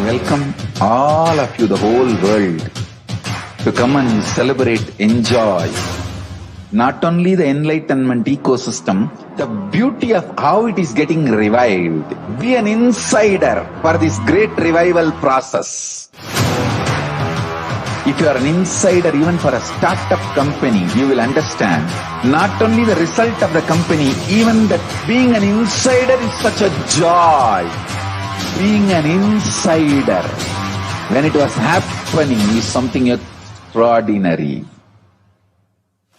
welcome all of you, the whole world, to come and celebrate, enjoy not only the Enlightenment ecosystem, the beauty of how it is getting revived. Be an insider for this great revival process. If you are an insider even for a startup company, you will understand not only the result of the company, even that being an insider is such a joy. Being an insider when it was happening is something extraordinary.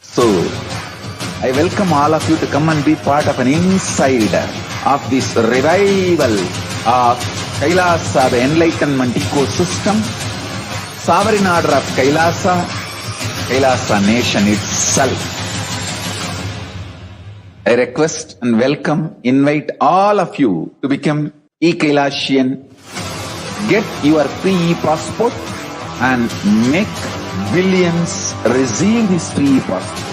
So, I welcome all of you to come and be part of an insider of this revival of Kailasa, the Enlightenment ecosystem, sovereign order of Kailasa, Kailasa nation itself. I request and welcome, invite all of you to become e-Kailasian, get your free e-passport and make billions receive this free e-passport.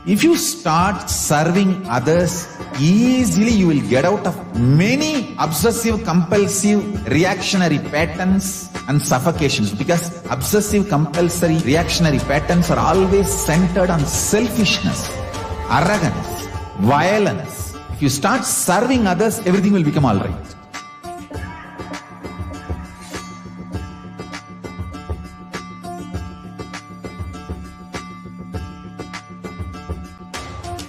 If you start serving others, easily you will get out of many obsessive, compulsive, reactionary patterns and suffocations, because obsessive, compulsory, reactionary patterns are always centered on selfishness, arrogance, violence. If you start serving others, everything will become all right.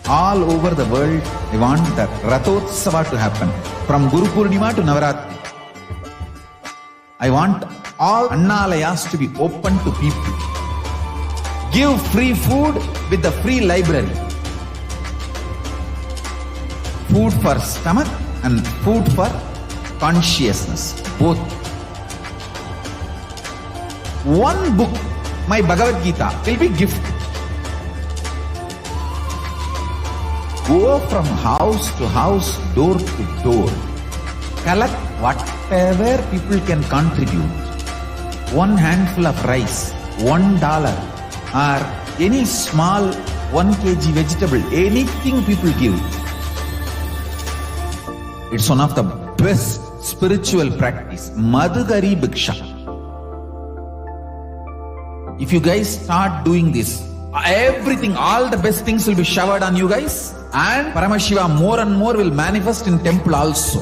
All over the world, I want the Retelecast to happen. From Guru Purnima to Navaratri. I want all Annalayas to be open to people. Give free food with the free library. Food for stomach and food for consciousness, both. One book, my Bhagavad Gita, will be gift. Go from house to house, door to door. Collect whatever people can contribute. One handful of rice, $1, or any small 1 kg vegetable, anything people give. It's one of the best spiritual practice. Madhugari Bhiksha. If you guys start doing this, everything, all the best things will be showered on you guys. And Paramashiva more and more will manifest in temple also.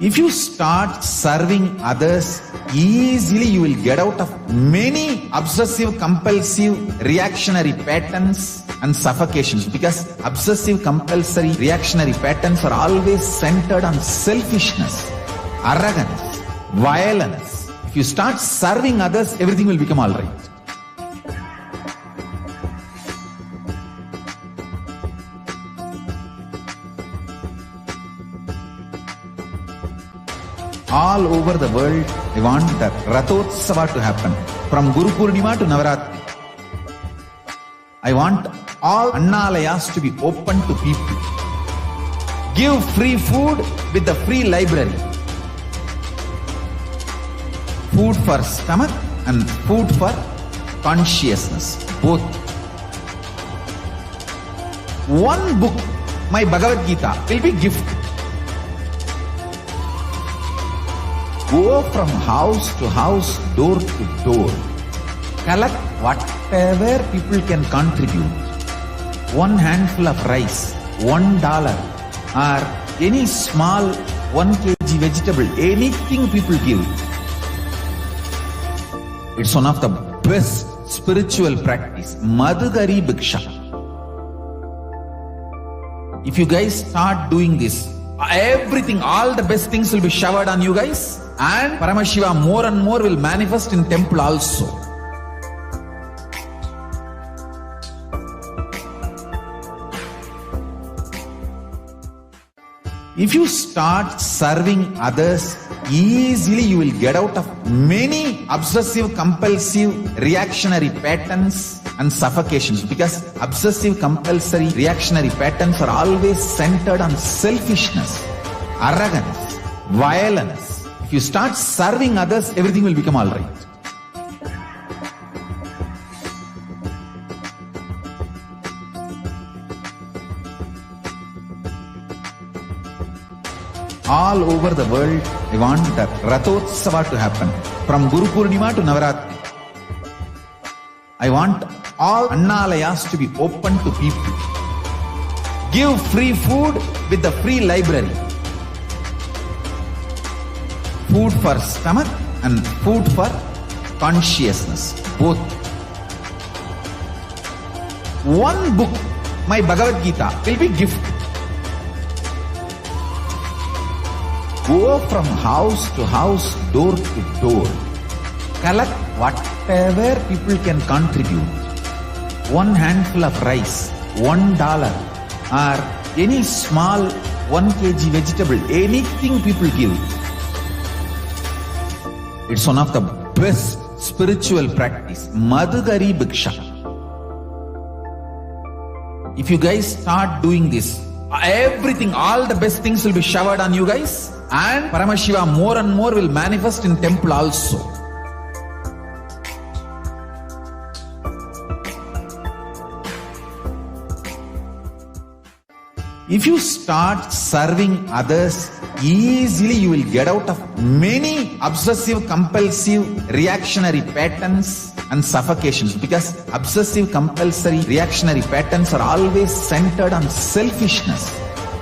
If you start serving others, easily you will get out of many obsessive, compulsive, reactionary patterns and suffocations, because obsessive, compulsory, reactionary patterns are always centered on selfishness, arrogance, violence. If you start serving others, everything will become all right. All over the world, I want the Retelecast to happen. From Guru Purnima to Navaratri. I want all Annalayas to be open to people. Give free food with the free library. Food for stomach and food for consciousness, both. One book, my Bhagavad Gita, will be gift. Go from house to house, door to door. Collect whatever people can contribute. One handful of rice, $1, or any small 1 kg vegetable, anything people give. It's one of the best spiritual practice. Madhugari Bhiksha. If you guys start doing this, everything, all the best things will be showered on you guys. And Paramashiva more and more will manifest in temple also. If you start serving others, easily you will get out of many obsessive, compulsive, reactionary patterns and suffocations, because obsessive, compulsory, reactionary patterns are always centered on selfishness, arrogance, violence. If you start serving others, everything will become all right. All over the world, I want the Retelecast to happen. From Guru Purnima to Navaratri. I want all Annalayas to be open to people. Give free food with the free library. Food for stomach and food for consciousness. Both. One book, my Bhagavad Gita, will be gift. Go from house to house, door to door. Collect whatever people can contribute. One handful of rice, $1, or any small 1 kg vegetable, anything people give. It's one of the best spiritual practice. Madhugari Bhiksha. If you guys start doing this, everything, all the best things will be showered on you guys. And Paramashiva more and more will manifest in temple also. If you start serving others, easily you will get out of many obsessive, compulsive, reactionary patterns and suffocations, because obsessive, compulsory, reactionary patterns are always centered on selfishness,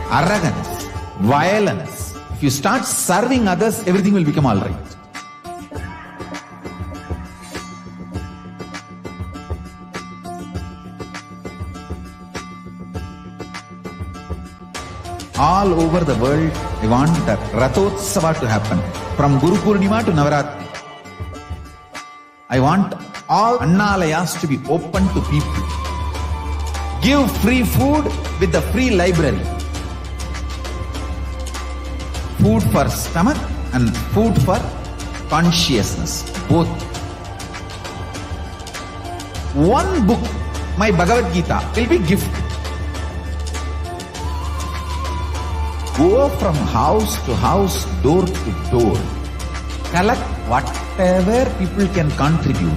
arrogance, violence. If you start serving others, everything will become all right. All over the world, I want the Retelecast to happen. From Guru Purnima to Navaratri. I want all Annalayas to be open to people. Give free food with the free library. Food for stomach and food for consciousness. Both. One book, my Bhagavad Gita, will be gift. Go from house to house, door to door. Collect whatever people can contribute.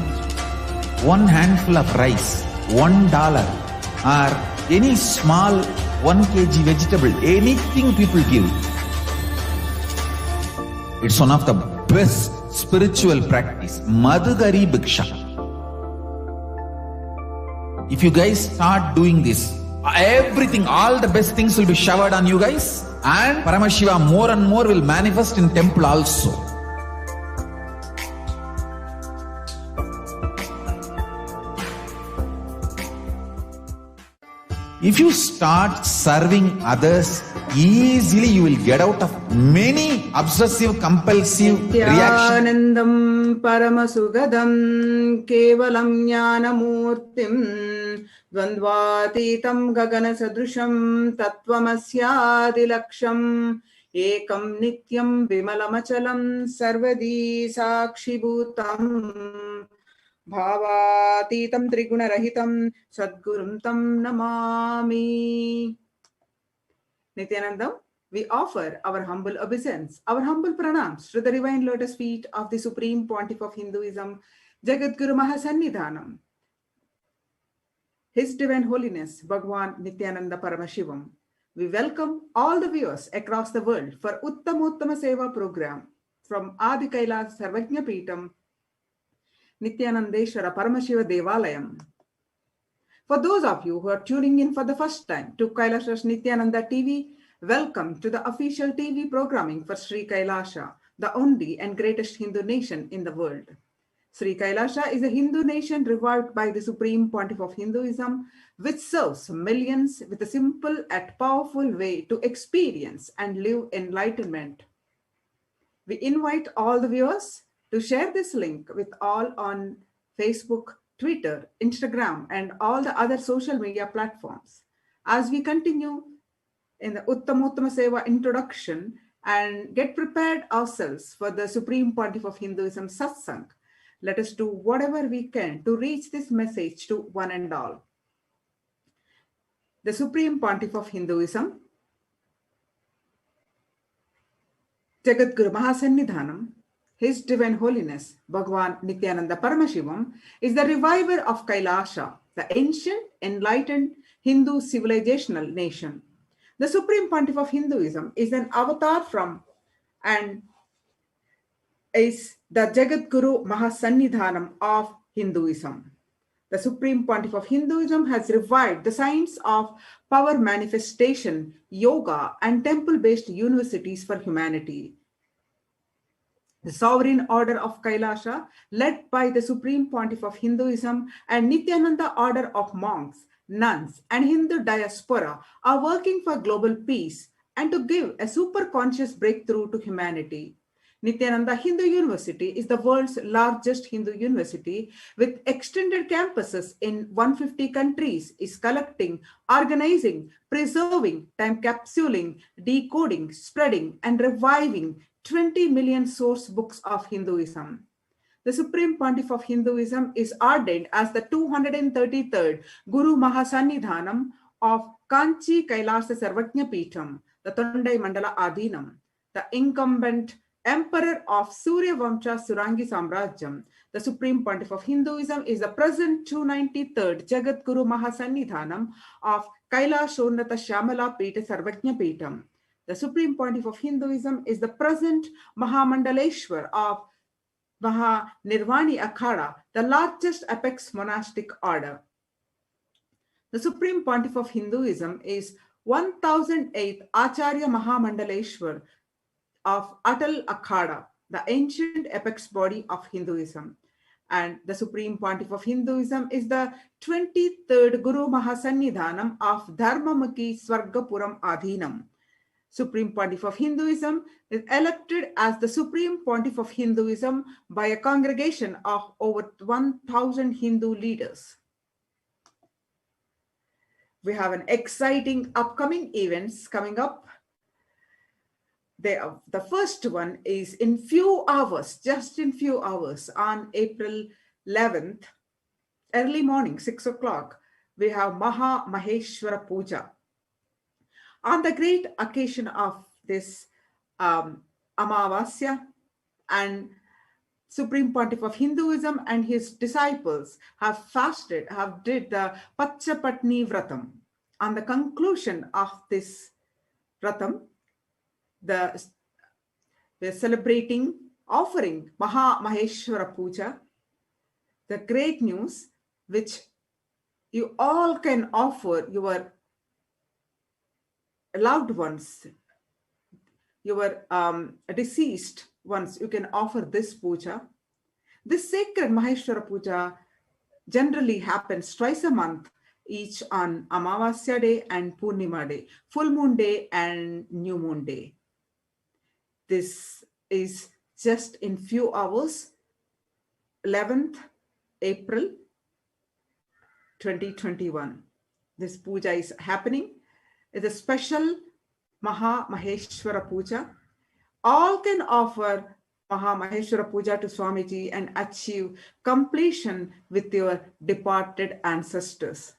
One handful of rice, $1, or any small 1 kg vegetable, anything people give. It's one of the best spiritual practice. Madhugari Bhiksha. If you guys start doing this, everything, all the best things will be showered on you guys. And Paramashiva more and more will manifest in temple also. If you start serving others, easily you will get out of many obsessive, compulsive reactions. Nityanandam Paramasugadam Kevalam Jnanamurtim Dvandvatitam Gaganasadrusham Tattvamasyadilaksham Ekam Nityam Vimalamachalam Sarvadi Sakshibhutam Bhavatitam Trigunarahitam Sadgurum Tam Namami. Nityanandam, we offer our humble obeisance, our humble pranams to the divine lotus feet of the Supreme Pontiff of Hinduism, Jagadguru Mahasannidhanam, His Divine Holiness, Bhagwan Nithyananda Paramashivam. We welcome all the viewers across the world for Uttamothama Seva program from Adi Kailasa Sarvajna Peetam, Nithyanandeshwara Paramashiva Devalayam. For those of you who are tuning in for the first time to Kailasa's Nithyananda TV, welcome to the official TV programming for Sri Kailasa, the only and greatest Hindu nation in the world. Sri Kailasa is a Hindu nation revived by the Supreme Pontiff of Hinduism, which serves millions with a simple and powerful way to experience and live enlightenment. We invite all the viewers to share this link with all on Facebook, Twitter, Instagram, and all the other social media platforms. As we continue in the Uttamothama Seva introduction and get prepared ourselves for the Supreme Pontiff of Hinduism satsang, let us do whatever we can to reach this message to one and all. The Supreme Pontiff of Hinduism, Jagadguru Mahasannidhanam, His Divine Holiness, Bhagwan Nithyananda Paramashivam, is the reviver of Kailasa, the ancient, enlightened Hindu civilizational nation. The Supreme Pontiff of Hinduism is an avatar from and is the Jagat Guru Mahasannidhanam of Hinduism. The Supreme Pontiff of Hinduism has revived the science of power manifestation, yoga, and temple-based universities for humanity. The Sovereign Order of Kailasa, led by the Supreme Pontiff of Hinduism and Nithyananda Order of Monks, Nuns, and Hindu diaspora are working for global peace and to give a super-conscious breakthrough to humanity. Nithyananda Hindu University is the world's largest Hindu university with extended campuses in 150 countries, is collecting, organizing, preserving, time capsuling, decoding, spreading, and reviving 20 million source books of Hinduism. The Supreme Pontiff of Hinduism is ordained as the 233rd Guru Mahasannidhanam of Kanchi Kailasa Sarvajna Peetham, the Tondai Mandala Adhinam, the incumbent Emperor of Surya Vamsha Surangi Samrajyam. The Supreme Pontiff of Hinduism is the present 293rd Jagat Guru Mahasannidhanam of Kailashonnata Shamala Peeta Sarvajna Peetham. The Supreme Pontiff of Hinduism is the present Mahamandaleshwar of Mahanirvani Akhada, the largest apex monastic order. The Supreme Pontiff of Hinduism is 1008th Acharya Mahamandaleshwar of Atal Akhada, the ancient apex body of Hinduism. And the Supreme Pontiff of Hinduism is the 23rd Guru Mahasannidhanam of Dharmamukhi Swargapuram Adhinam. Supreme Pontiff of Hinduism is elected as the Supreme Pontiff of Hinduism by a congregation of over 1,000 Hindu leaders. We have an exciting upcoming events coming up. The first one is in few hours, just in few hours, on April 11th, early morning, 6 o'clock, we have Maha Maheshwara Puja. On the great occasion of this Amavasya, and Supreme Pontiff of Hinduism and his disciples have fasted, did the Pachapatni Vratam. On the conclusion of this Vratam, we're celebrating, offering Maha Maheshwara Puja, the great news which you all can offer your loved ones, your deceased ones, you can offer this puja. This sacred Maheshwara Puja generally happens twice a month, each on Amavasya Day and Purnima Day, full moon day and new moon day. This is just in few hours, 11th April 2021. This puja is happening. It's a special Maha Maheshwara Puja. All can offer Maha Maheshwara Puja to Swamiji and achieve completion with your departed ancestors.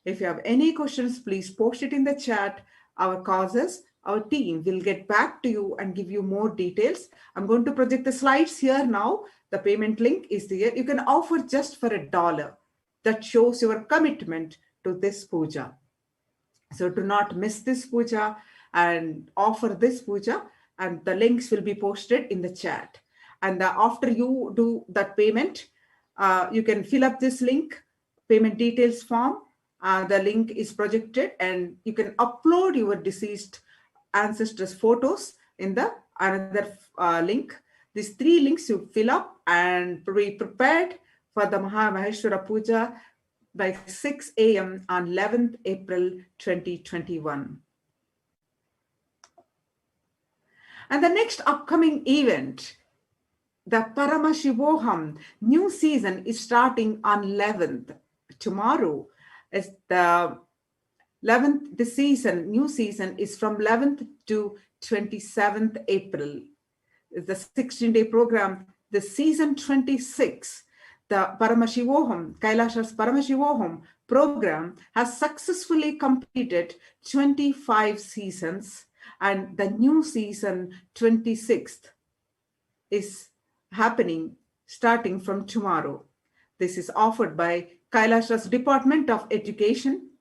If you have any questions, please post it in the chat. Our causes, our team will get back to you and give you more details. I'm going to project the slides here now. The payment link is there. You can offer just for $1. That shows your commitment to this puja. So do not miss this puja and offer this puja, and the links will be posted in the chat. And after you do that payment, you can fill up this link, payment details form. The link is projected and you can upload your deceased ancestors' photos in the another link. These 3 links you fill up and be prepared for the Maha Maheshwara Puja by 6 a.m. on 11th April 2021. And the next upcoming event, the Paramashivoham new season is starting on 11th. Tomorrow is the 11th, the new season is from 11th to 27th April. The 16-day program, the season 26, the Paramashivoham, Kailasa's Paramashivoham program has successfully completed 25 seasons, and the new season 26th is happening starting from tomorrow. This is offered by Kailasa's Department of Education,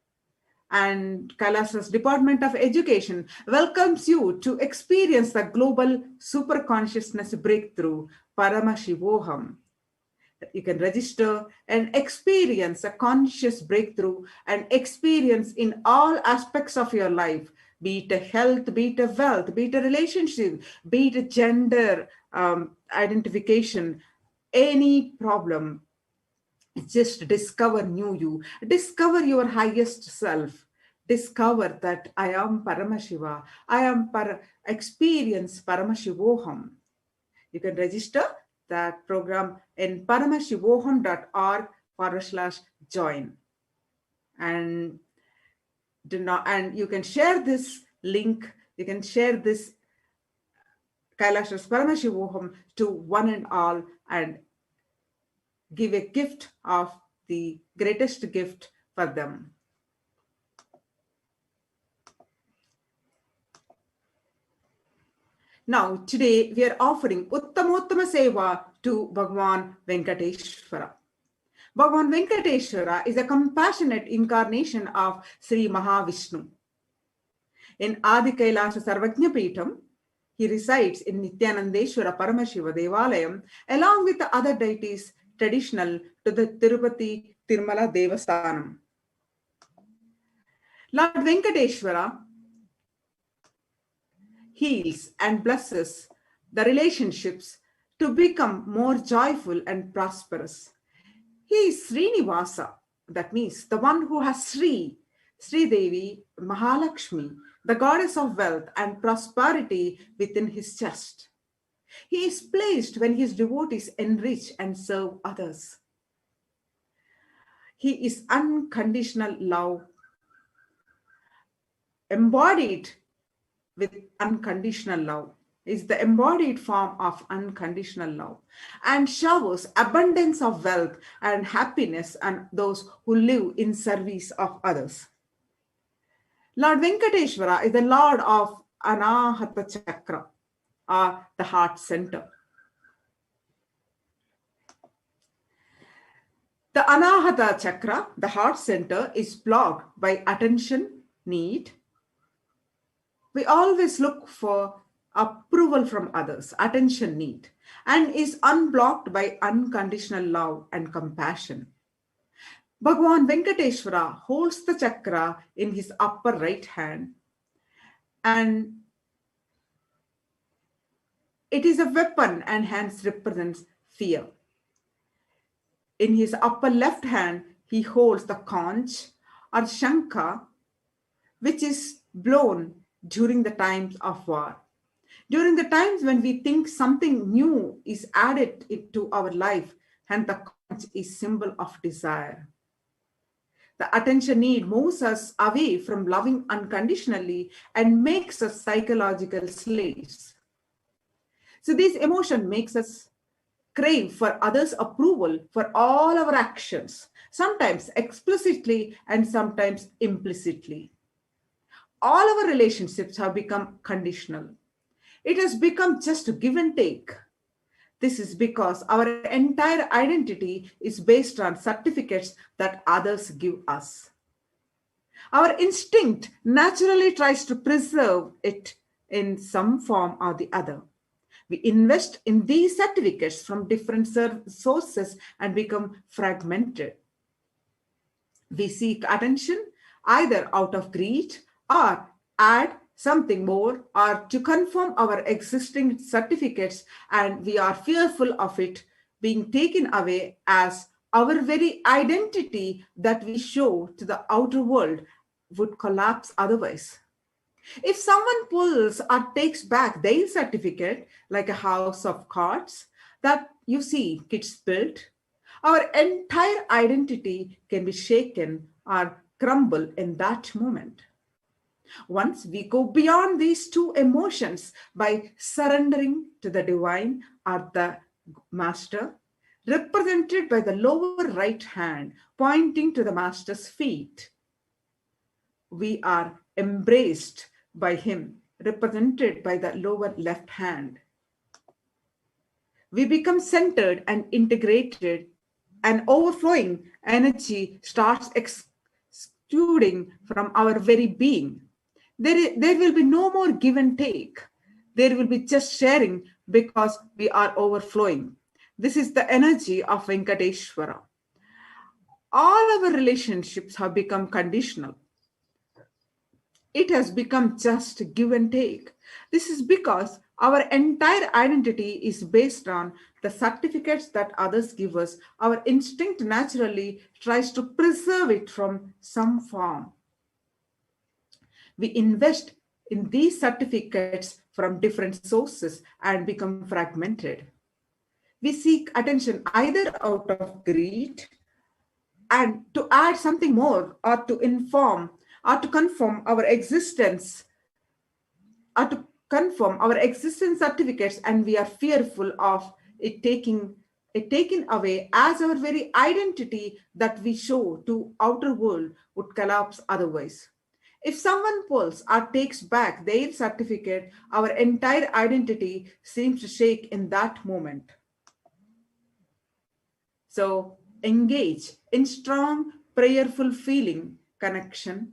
and Kailasa's Department of Education welcomes you to experience the global super consciousness breakthrough, Paramashivoham. You can register and experience a conscious breakthrough and experience in all aspects of your life, be it a health, be it a wealth, be it a relationship, be it a gender identification, any problem. Just discover new you, discover your highest self, discover that I am Paramashiva, I am experience Paramashivoham. You can register that program in paramashivoham.org/join. And you can share this link, you can share this Kailasa's Paramashivoham to one and all and give a gift of the greatest gift for them. Now, today we are offering Uttamothama Seva to Bhagavan Venkateshwara. Bhagavan Venkateshwara is a compassionate incarnation of Sri Mahavishnu. In Adi Kailasa Sarvajna Peetham, he resides in Nithyanandeshwara Paramashiva Devalayam along with the other deities traditional to the Tirupati Tirumala Devasthanam. Lord Venkateshwara heals and blesses the relationships to become more joyful and prosperous. He is Srinivasa, that means the one who has Sri Devi Mahalakshmi, the goddess of wealth and prosperity within his chest. He is pleased when his devotees enrich and serve others. He is unconditional love, embodied with unconditional love, is the embodied form of unconditional love, and showers abundance of wealth and happiness on those who live in service of others. Lord Venkateshwara is the Lord of Anahata Chakra, or the heart center. The Anahata Chakra, the heart center, is blocked by attention, need. We always look for approval from others, attention, need, and is unblocked by unconditional love and compassion. Bhagavan Venkateshwara holds the chakra in his upper right hand, and it is a weapon and hence represents fear. In his upper left hand, he holds the conch or shankha, which is blown during the times of war. During the times when we think something new is added to our life, and the conch is symbol of desire. The attention need moves us away from loving unconditionally and makes us psychological slaves. So this emotion makes us crave for others' approval for all our actions, sometimes explicitly and sometimes implicitly. All our relationships have become conditional. It has become just a give and take. This is because our entire identity is based on certificates that others give us. Our instinct naturally tries to preserve it in some form or the other. We invest in these certificates from different sources and become fragmented. We seek attention either out of greed or add something more or to confirm our existing certificates, and we are fearful of it being taken away as our very identity that we show to the outer world would collapse otherwise. If someone pulls or takes back their certificate, like a house of cards that you see kids build, our entire identity can be shaken or crumble in that moment. Once we go beyond these two emotions by surrendering to the divine or the master, represented by the lower right hand pointing to the master's feet, we are embraced by him, represented by the lower left hand. We become centered and integrated, and overflowing energy starts exuding from our very being. There will be no more give and take. There will be just sharing because we are overflowing. This is the energy of Venkateshwara. All our relationships have become conditional. It has become just give and take. This is because our entire identity is based on the certificates that others give us. Our instinct naturally tries to preserve it from some form. We invest in these certificates from different sources and become fragmented. We seek attention either out of greed and to add something more, or to inform, or to confirm our existence, or to confirm our existence certificates, and we are fearful of it taken away, as our very identity that we show to outer world would collapse otherwise. If someone pulls or takes back their certificate, our entire identity seems to shake in that moment. So engage in strong, prayerful feeling connection.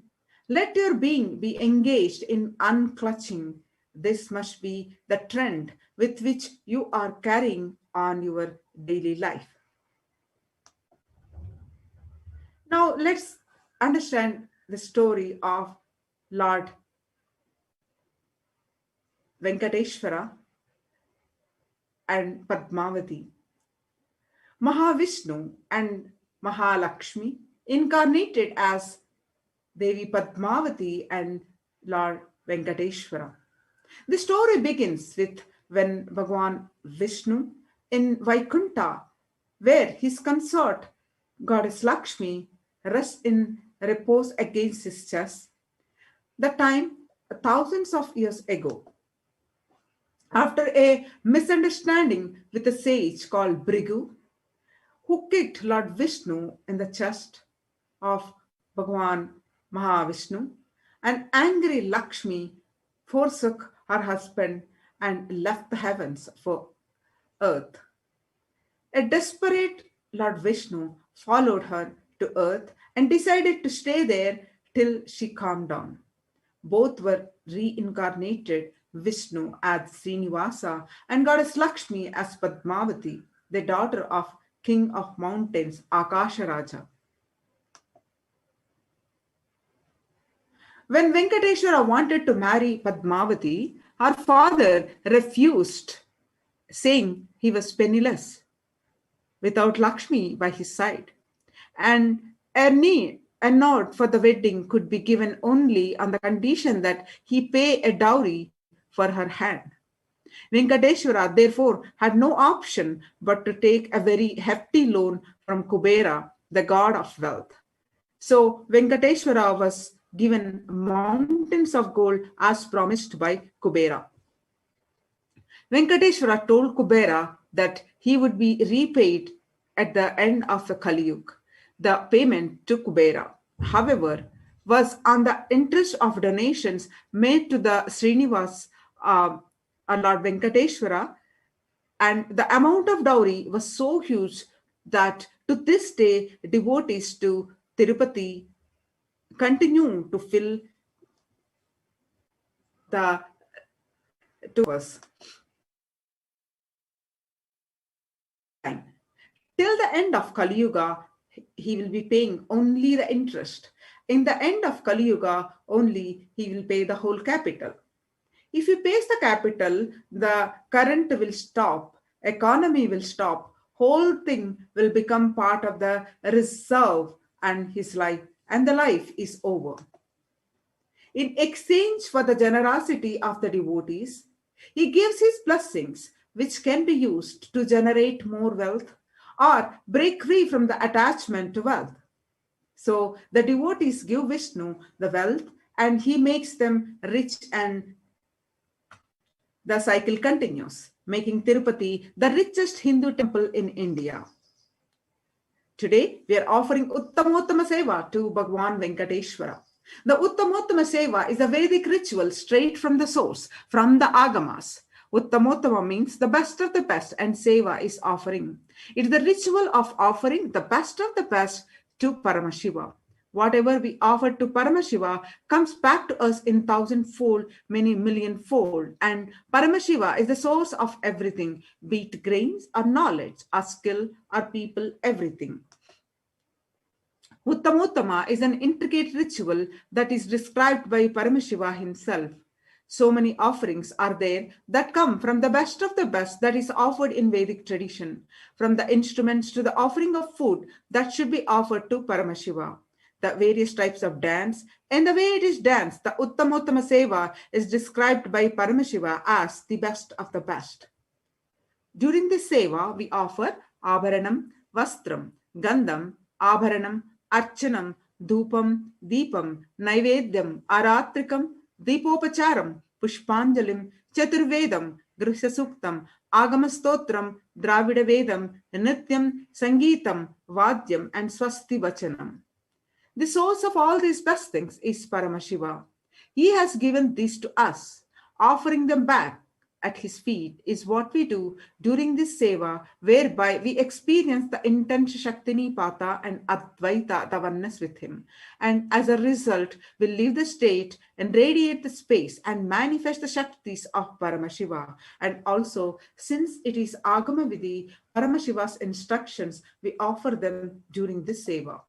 Let your being be engaged in unclutching. This must be the trend with which you are carrying on your daily life. Now let's understand the story of Lord Venkateshwara and Padmavati. Mahavishnu and Mahalakshmi incarnated as Devi Padmavati and Lord Venkateshwara. The story begins with when Bhagwan Vishnu in Vaikunta, where his consort, Goddess Lakshmi, rests in repose against his chest, the time thousands of years ago. After a misunderstanding with a sage called Brigu, who kicked Lord Vishnu in the chest of Bhagwan Mahavishnu, an angry Lakshmi forsook her husband and left the heavens for earth. A desperate Lord Vishnu followed her to earth and decided to stay there till she calmed down. Both were reincarnated, Vishnu as Srinivasa and Goddess Lakshmi as Padmavati, the daughter of King of Mountains, Akasharaja. When Venkateshwara wanted to marry Padmavati, her father refused, saying he was penniless, without Lakshmi by his side. And a nod for the wedding could be given only on the condition that he pay a dowry for her hand. Venkateshwara therefore had no option but to take a very hefty loan from Kubera, the god of wealth. So Venkateshwara was given mountains of gold as promised by Kubera. Venkateshwara told Kubera that he would be repaid at the end of the Kali Yuga. The payment to Kubera, however, was on the interest of donations made to the Srinivas, Lord Venkateshwara, and the amount of dowry was so huge that to this day devotees to Tirupati continue to fill the tours. Till the end of Kali Yuga, he will be paying only the interest. In the end of Kali Yuga, only he will pay the whole capital. If he pays the capital, the current will stop, economy will stop, whole thing will become part of the reserve and his life, and the life is over. In exchange for the generosity of the devotees, he gives his blessings, which can be used to generate more wealth or break free from the attachment to wealth. So the devotees give Vishnu the wealth and he makes them rich, and the cycle continues, making Tirupati the richest Hindu temple in India. Today, we are offering Uttamothama Seva to Bhagwan Venkateshwara. The Uttamothama Seva is a Vedic ritual straight from the source, from the Agamas. Uttamothama means the best of the best, and Seva is offering. It is the ritual of offering the best of the best to Paramashiva. Whatever we offer to Paramashiva comes back to us in thousandfold, many millionfold. And Paramashiva is the source of everything, be it grains or knowledge, or skill or people, everything. Uttamothama is an intricate ritual that is described by Paramashiva himself. So many offerings are there that come from the best of the best that is offered in Vedic tradition, from the instruments to the offering of food that should be offered to Paramashiva. The various types of dance and the way it is danced, the Uttamothama Seva is described by Paramashiva as the best of the best. During this Seva, we offer Abharanam, Vastram, Gandham, Abharanam, Archanam, Dhupam, Deepam, Naivedyam, Aratrikam, Deepopacharam, Pushpanjalim, Chaturvedam, Grihasuktam, Agamastotram, Dravida Vedam, Nityam, Sangeetam, Vadyam, and Swasti Vachanam. The source of all these best things is Paramashiva. He has given these to us. Offering them back at his feet is what we do during this seva, whereby we experience the intense Shaktinipata and Advaita, the oneness with him. And as a result, we leave the state and radiate the space and manifest the Shaktis of Paramashiva. And also, since it is Agama Vidhi, Paramashiva's instructions, we offer them during this seva.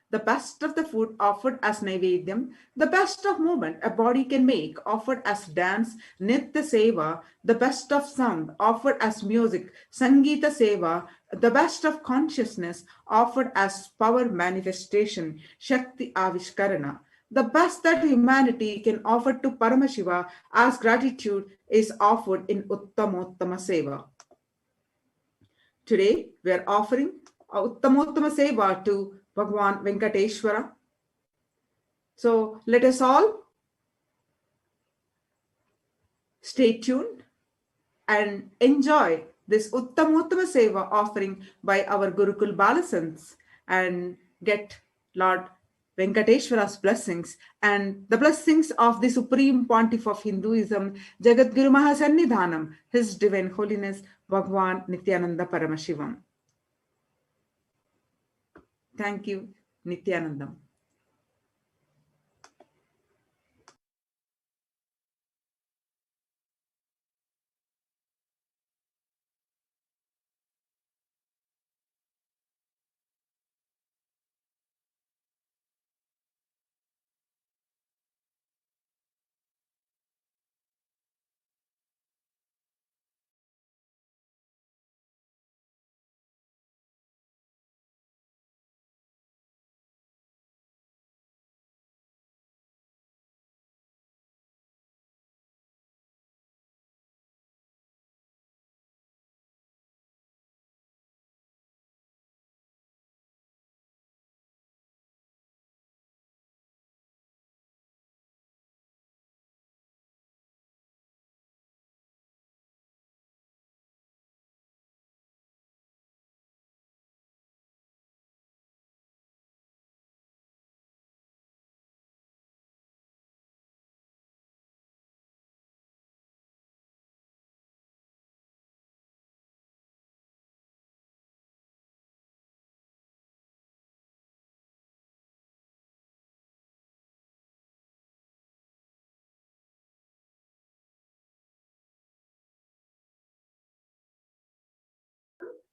The best of the food offered as Naivedyam, the best of movement a body can make offered as dance, Nitya Seva, the best of sound offered as music, Sangeeta Seva, the best of consciousness offered as power manifestation, Shakti Avishkarana. The best that humanity can offer to Paramashiva as gratitude is offered in Uttamothama Seva. Today, we are offering Uttamothama Seva to Bhagwan Venkateshwara. So let us all stay tuned and enjoy this Uttamothama Seva offering by our Gurukul Balasants and get Lord Venkateshwara's blessings and the blessings of the Supreme Pontiff of Hinduism, Jagadguru Mahasannidhanam, His Divine Holiness, Bhagwan Nithyananda Paramashivam. Thank you, Nithyanandam.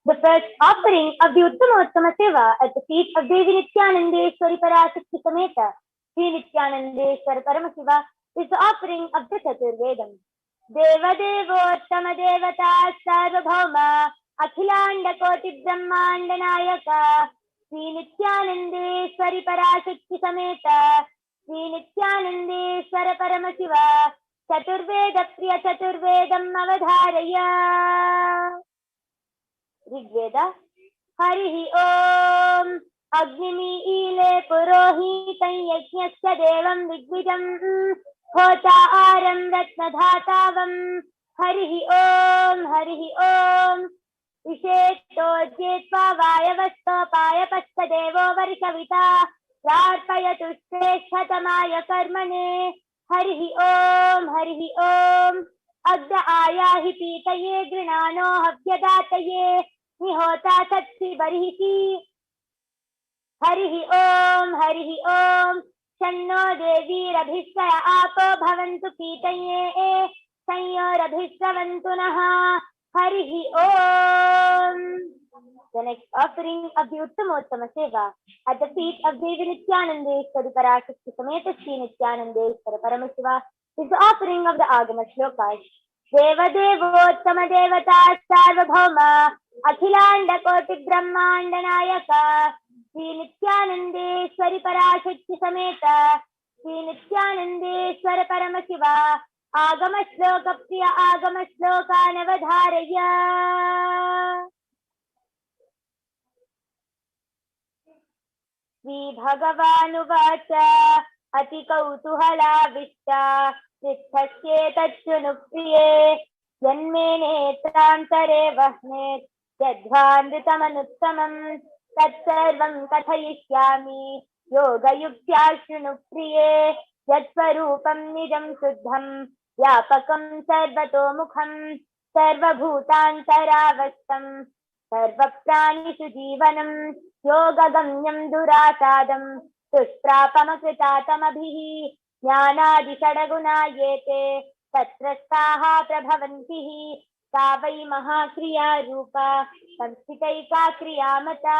The first offering of the Uttamothama Seva at the feet of Devi Nithyanandeshwari Parashakti Sameta, Sri Nithyanandeshwara Paramashiva, is the offering of the Chaturvedam. Deva Devottama Devata Sarvabhauma, Akhilanda Koti Brahmanda Nayaka, Sri Nithyanandeshwari Parashakti Sameta, Sri Nithyanandeshwara Paramashiva, Chaturveda Priya Chaturvedam Avadharaya. Rigveda, Harihi Om, Agnimi Purohitam Yajnasya Devam Vigvidam, Hota Aram Ratnadhatavam, Harihi Om, Visheto Jetva Vayavasto Payapasta Devo Varishavita, Prarpayatu Shreshtatamaya Karmane, Harihi Om, Agda Ayahi Pitaye Grinano Havyadataye, Nihota Satsi Barihiti, हरिः ॐ हरिः ॐ शन्नो देवीरभिष्टय आपो भवन्तु कीटये संयोरभिष्टवन्तु नः हरिः ॐ. The next offering of the Uttamothama Seva at the feet of Devi Nithyanandeshwari Parashakti Sameta Shri Nithyanandeshwara Paramashiva is the offering of the Agama Shlokas. Seva Devottama Devata Sarvabhauma Akhilanda Koti Brahmanda Nayaka Shri Nithyanandeshwari Parashakti Sameta Shri Nithyanandeshwara Paramashiva Agama Shloka Priya Agama Shloka Navadharaya. Shri भगवानुवाच अति कौतूहलाविष्टा तिष्ठस्येतच्छृणुप्रिये जन्मे नेत्रान्तरे वह्नेत् यद्वामृतमनुत्तमम् तत्सर्वं कथयिष्यामि योगयुक्त्या शृणुप्रिये यत्स्वरूपं निजं शुद्धं व्यापकं सर्वतोमुखं सर्वभूतान्तरावस्थं सर्वप्राणिषु जीवनं योगगम्यं दुरासादं दुष्प्रापमकृतातमभिः ज्ञानादिषडगुणायेते तत्रस्थाः प्रभवन्ति सा वै महाक्रिया रूपा संस्थितैका क्रियामता.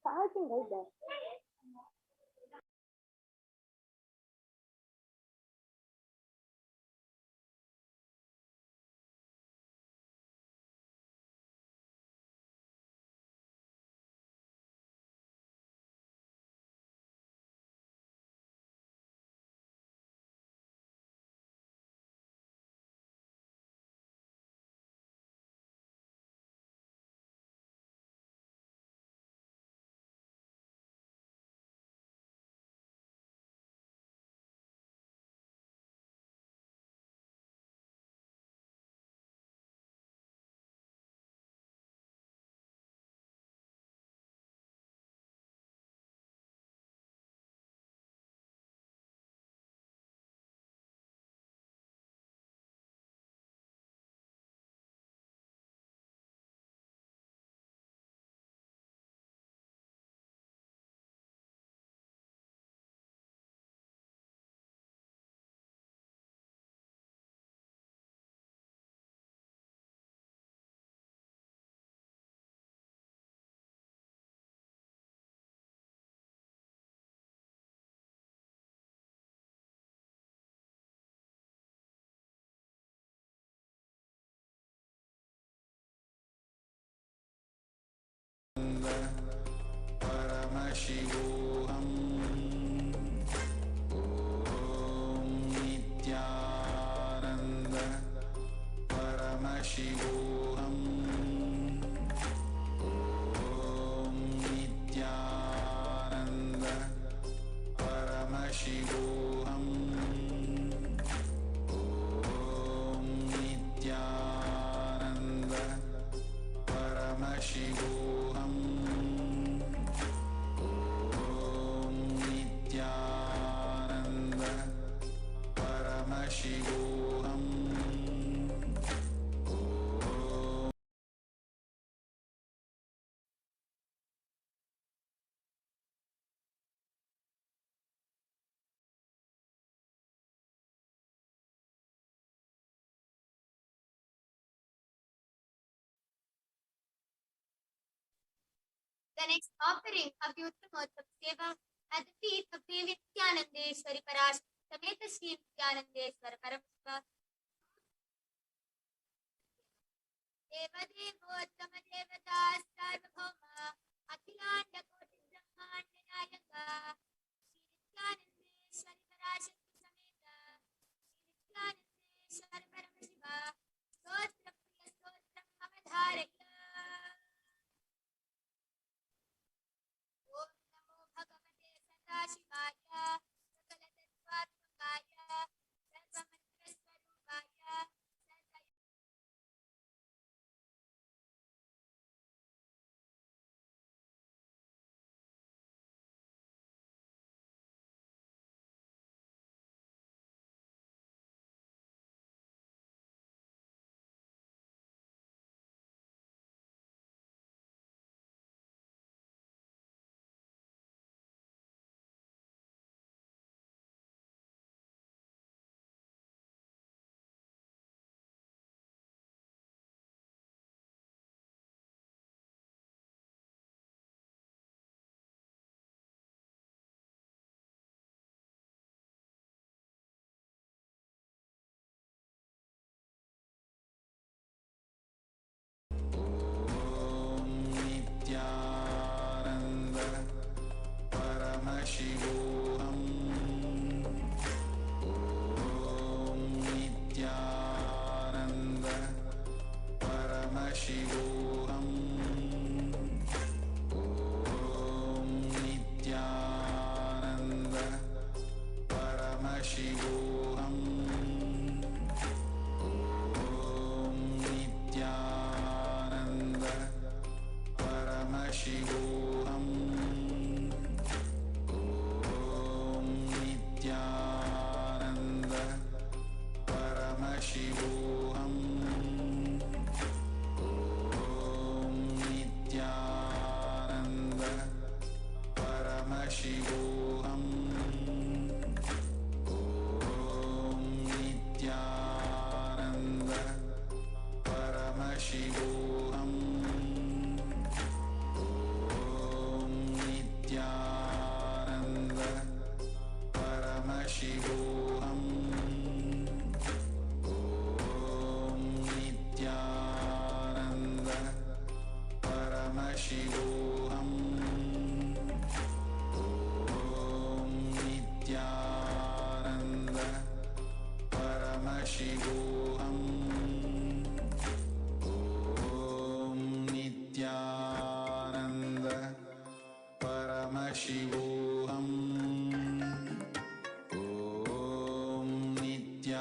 Charging right there. Paramashivoham Om Nithyananda Paramashivoham Om Nithyananda Paramashivoham Om Nithyananda Paramashivoham Paramashivoham. The next offering of the Uttamothama Seva at the feet of Devi Nithyanandeshwari Parashakti Sameta Shri Nithyanandeshwara Paramashiva Seva Devottama Devata Sarvabhauma Akhilanda Koti Brahmanda Nayaka Shri Nithyanandeshwari Parashakti Sameta Shri Nithyanandeshwara Paramashiva Stotra Priya Stotram Avadharaya. Om Namo Bhagavate Sadashivaya Sakalatattvātmakāya Sarvamantrasvarūpāya Paramashivoham. Om Nithyananda Paramashivoham. Om Nithyananda Paramashivoham. Om Nithyananda Paramashivoham. Om Nithyananda Paramashivoham. Om Nithyananda Paramashivoham. Om Nithyananda Paramashivoham. Om Nithyananda Paramashivoham. Om Nithyananda Paramashivoham. Om Nithyananda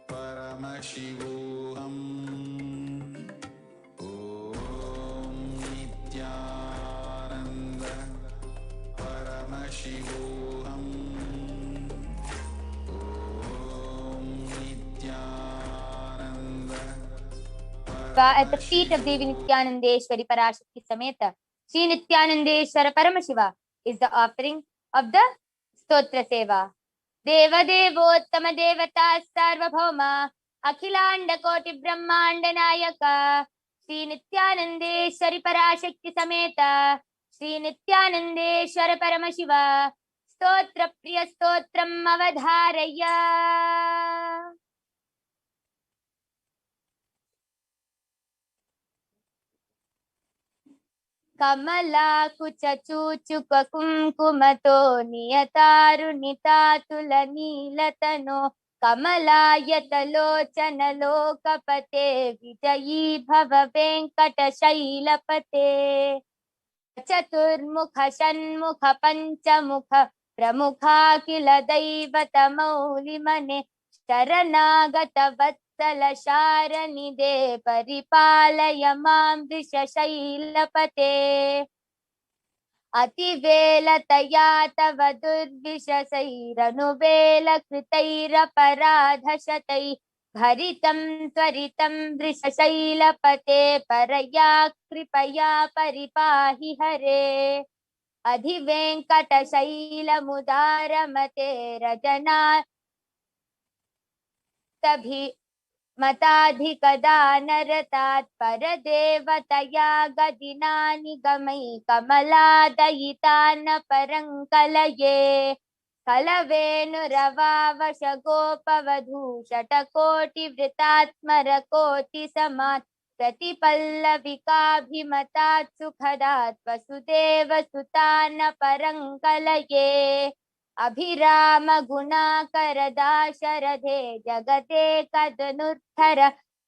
Paramashivoham. Om Nithyananda Paramashivoham. Om Nithyananda At the feet of Devi Nithyanandeshwari Parashakti Sameta, Sri Nithyanandeshwara Paramashiva is the offering of the Stotra Seva. Deva Devottama Devata Sarvabhauma Akhilanda Koti Brahmanda Nayaka Sri Nithyanandeshwari Parashakti Sameta Sri Nithyanandeshwara Paramashiva Stotra Priya Stotram Avadharaya. Kamala kucha chuchuka kumkumato niyataruణితాతుల నీలతనో కమలాయతలోచన లోకపతే విజయీ భవ వెంకటశైలపతే చతుర్ముఖ షణ్ముఖ పంచముఖ ప్రముఖాఖిల దైవతమౌలిమనే శరణాగత వత్సల శారణిదే పరిపాలయ మాం వృషశైలపతే అతివేలతయా తవ దుర్విషసైరనువేల కృతైరపరాధశతై భరితం త్వరితం వృషశైలపతే పరయా కృపయా పరిపాహి హరే అధివేంకటశైలముదారమతే రజనా మతాధికదానరతాత్ పరదేవతయా గదినా నిగమై కమలాదయితాన పరంకలయే కలవేణురవావశ గోపవధూషటకోటి వృతాత్మర కోటి సమాత్ ప్రతిపల్లవికాభిమతాత్ సుఖదాత్ వసుదేవ సుతాన పరంకలయే అభిరామ గుణాకర దాశరథే జగతే కదనుద్ధర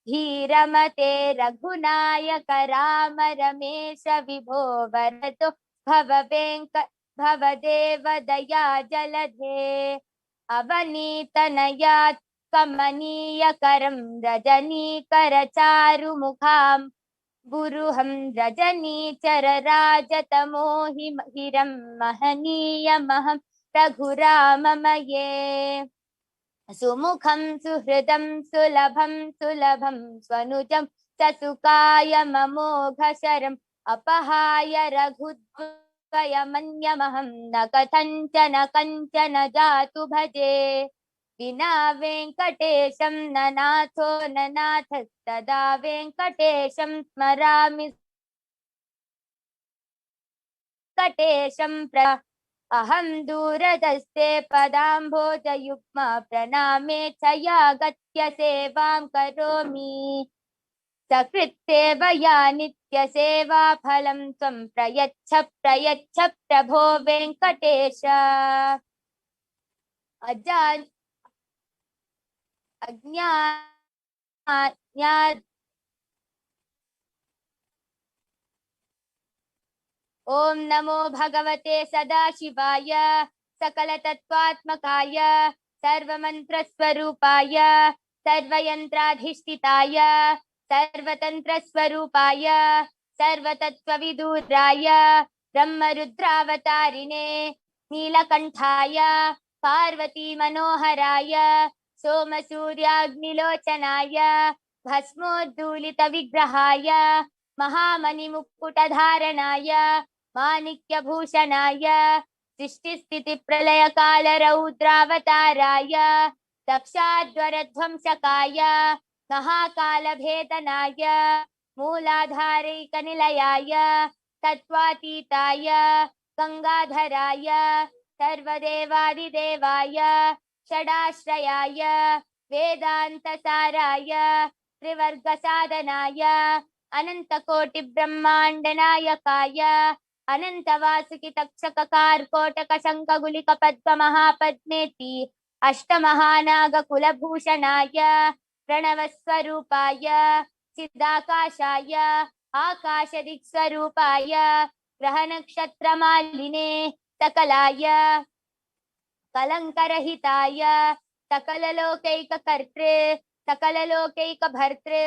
ధీరమతే రఘునాయక రామ రమేశ విభో వరదో భవదేవ దయా జలధే అవనీతనయాత్ కమనీయకరం రజనీకర చారుముఖాం గురుహం రజనీచర రాజతమోహిరం మహనీయమహం రఘురామమయే సుముఖం సుహృదం సులభం సులభం స్వనుజం ససుకాయమమోఘశరం అపహాయ రఘుద్వయమన్యమహం న కథంచన కంచన జాతు భజే వినా వెంకటేశం ననాథో ననాథస్తదా వెంకటేశం స్మరామి వెంకటేశం అహం దూరదస్తే పదాంభోజయుగ్మ ప్రణామే ఛయాగత్య సేవాం కరోమి సకృత్సేవయా నిత్య సేవా ఫలం త్వం ప్రయచ్ఛ ప్రయచ్ఛ ప్రభో వెంకటేశ ఓం నమో భగవతే సదాశివాయ सकलतत्त्वात्मकाय सर्वमन्त्रस्वरूपाय सर्वयन्त्राधिष्ठिताय सर्वतन्त्रस्वरूपाय सर्वतत्त्वविदूराय ब्रह्मरुद्रावतारिणे नीलकण्ठाय पार्वती मनोहराय सोमसूर्याग्निलोचनाय भस्मोद्धूलितविग्रहाय महामणिमुक्कुटधारणाय माणिक्यभूषणाय सृष्टिस्थितिप्रलयकालरौद्रावताराय दक्षाध्वरध्वंसकाय महाकालभेदनाय मूलाधारैकनिलयाय तत्त्वातीताय गंगाधराय सर्वदेवादिदेवाय षडाश्रयाय वेदान्तसाराय त्रिवर्गसाधनाय अनन्तकोटिब्रह्माण्डनायकाय अनन्तवासुकितक्षककार्कोटकशङ्खगुलिकपद्ममहापद्मेति अष्टमहानागकुलभूषणाय प्रणवस्वरूपाय चिदाकाशाय आकाशदिक्स्वरूपाय ग्रहनक्षत्रमालिने सकलाय कलङ्करहिताय सकललोकैककर्तृ सकललोकैकभर्तृ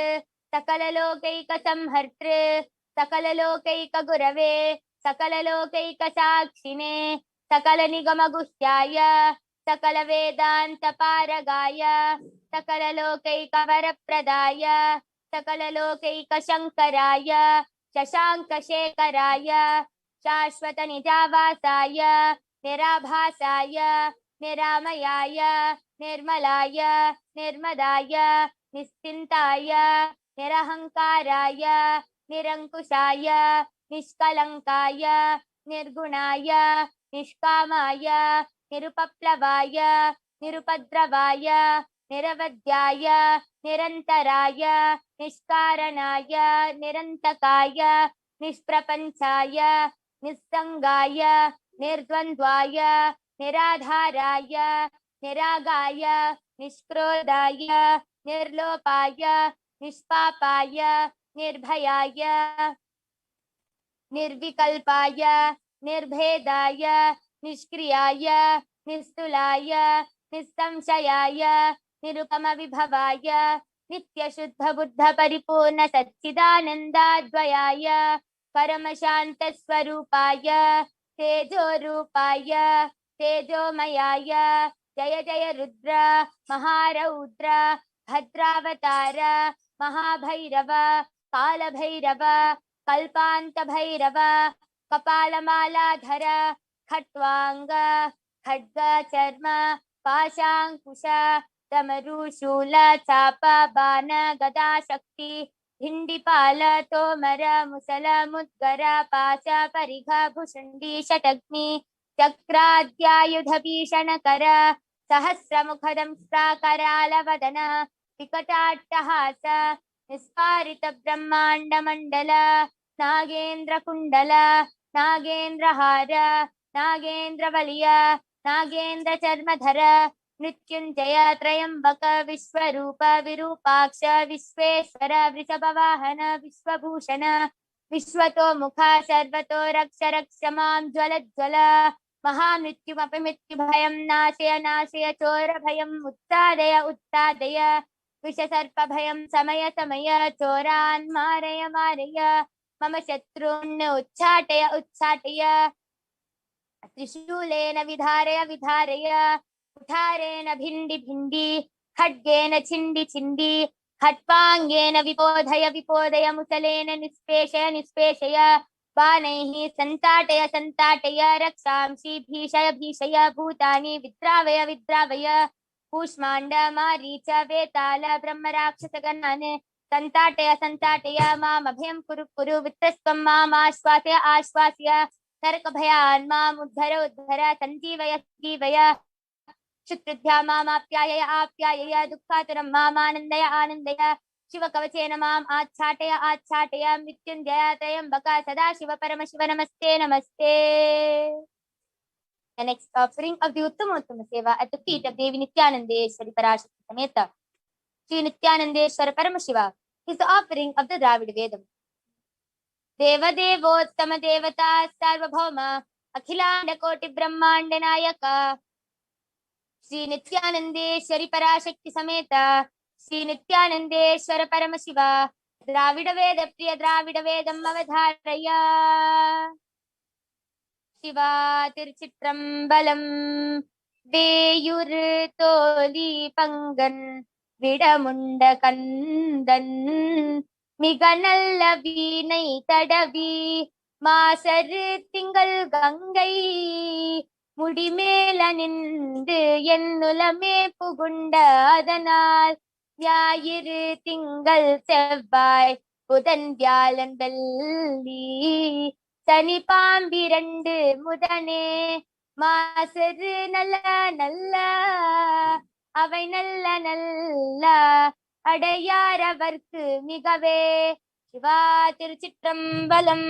सकललोकैकसंहर्तृ सकललोकैकगुरवे सकललोकैकसाक्षिणे सकलनिगमगुह्याय सकलवेदान्तपारगाय सकललोकैकवरप्रदाय सकललोकैकशङ्कराय शशाङ्कशेखराय शाश्वतनिजावासाय निराभासाय निरामयाय निर्मलाय निर्मदाय निश्चिन्ताय निरहङ्काराय निरङ्कुशाय निष्कलङ्काय निर्गुणाय निष्कामाय निरुपप्लवाय निरुपद्रवाय निरवध्याय निरन्तराय निष्कारणाय निरन्तकाय निष्प्रपञ्चाय निस्सङ्गाय निर्द्वन्द्वाय निराधाराय निरागाय निष्क्रोधाय निर्लोपाय निष्पापाय निर्भयाय निर्विकल्पाय निर्भेदाय निष्क्रियाय निस्तुलाय निस्संशयाय निरुपमविभवाय नित्यशुद्धबुद्धपरिपूर्ण सच्चिदानन्दाद्वयाय परमशान्तस्वरूपाय तेजोरूपाय तेजोमयाय जय जय रुद्र महारौद्र भद्रावतार महाभैरव कालभैरव कल्पान्तभैरव कपालमालाधर खट्वांग खड्ग चर्म पाशांकुश डमरुशूल चाप बाण गदा शक्ति भिंडिपाल तोमर मुसल मुद्गर पाश परिघ भुषुंडी शतग्नि चक्राद्यायुध भीषण कर सहस्रमुखदंष्ट्राकराल वदन विकटाट्टहास निस्पारित ब्रह्मांड मंडल नागेन्द्र कुंडल नागेन्द्र हार नागेन्द्र वलिय नागेन्द्र चर्मधर मृत्युंजय त्रयंबक विश्वरूप विरूपाक्ष विश्वेश्वर वृषभवाहन विश्वभूषण विश्वतोमुख सर्वतो रक्ष रक्ष मां ज्वल ज्वल महामृत्युमपि मृत्युभयं नाशय नाशय चोर भयं उत्सादय उत्सादय विषसर्पभयं समय समय चोरान् मारय मारय मम शत्रून् उच्चाटय उच्चाटय त्रिशूलेन विधारय विधारय कुठारेण भिण्डि भिण्डि खड्गेन छिण्डि छिण्डि खट्वाङ्गेन विपोधय विपोधय मुसलेन निष्पेषय निष्पेषय बाणैः सन्ताटय सन्ताटय रक्षांसि भीषय भीषय भूतानि विद्रावय विद्रावय कूष्माण्ड मारीच वेताल ब्रह्मराक्षसगणान् सन्ताटय सन्ताटय मामभयं कुरु कुरु वित्तस्त्वं मामाश्वासय आश्वासय नरकभयान् माम् उद्धर उद्धर सञ्जीवय जीवय शत्रुभ्यः मामाप्यायय आप्यायय दुःखातुरं मामानन्दय आनन्दय शिवकवचेन माम् आच्छाटय आच्छाटय मृत्युञ्जय त्र्यम्बक सदाशिव परमशिव नमस्ते नमस्ते. The next offering of the Uttamothama Seva at the feet of Devi Nithyanandeshwari Parashakti Sameta Sri Nithyanandeshwara Paramashiva is the offering of the Dravida Vedam. Deva Devottama Devata Sarvabhauma अखिलांड कोटि ब्रह्मांड नायक श्री नित्यानंदेश्वरी पराशक्ति समेत श्री नित्यानंदेश्वर परम शिवा द्राविड वेद प्रिय द्राविड वेदम अवधारय शिवा तिरुचित्रंबलम वेयुर तोली पंगन विडमुंड कंदन மிக நல்ல வீணை தடவி மாசரு திங்கள் கங்கை முடிமேல நின்று என்னுலமே புகுண்ட அதனால் ஞாயிறு திங்கள் செவ்வாய் புதன் வியாழன் வெள்ளி சனி பாம்பிரண்டு முதனே மாசரு நல்ல நல்ல அவை நல்ல நல்ல அடையாரவர்க்கு மிகவே சிவா திருச்சிற்றம்பலம்.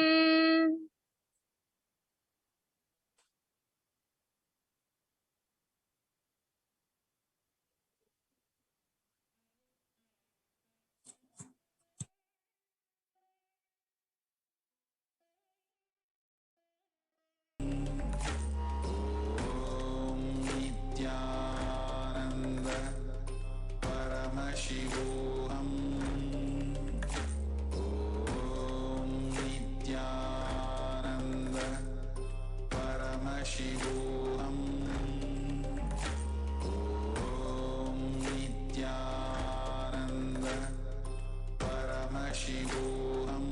नित्यानन्द परमशिवोऽहम् ॐ नित्यानन्द परमशिवोऽहम् ॐ नित्यानन्द परमशिवोऽहम्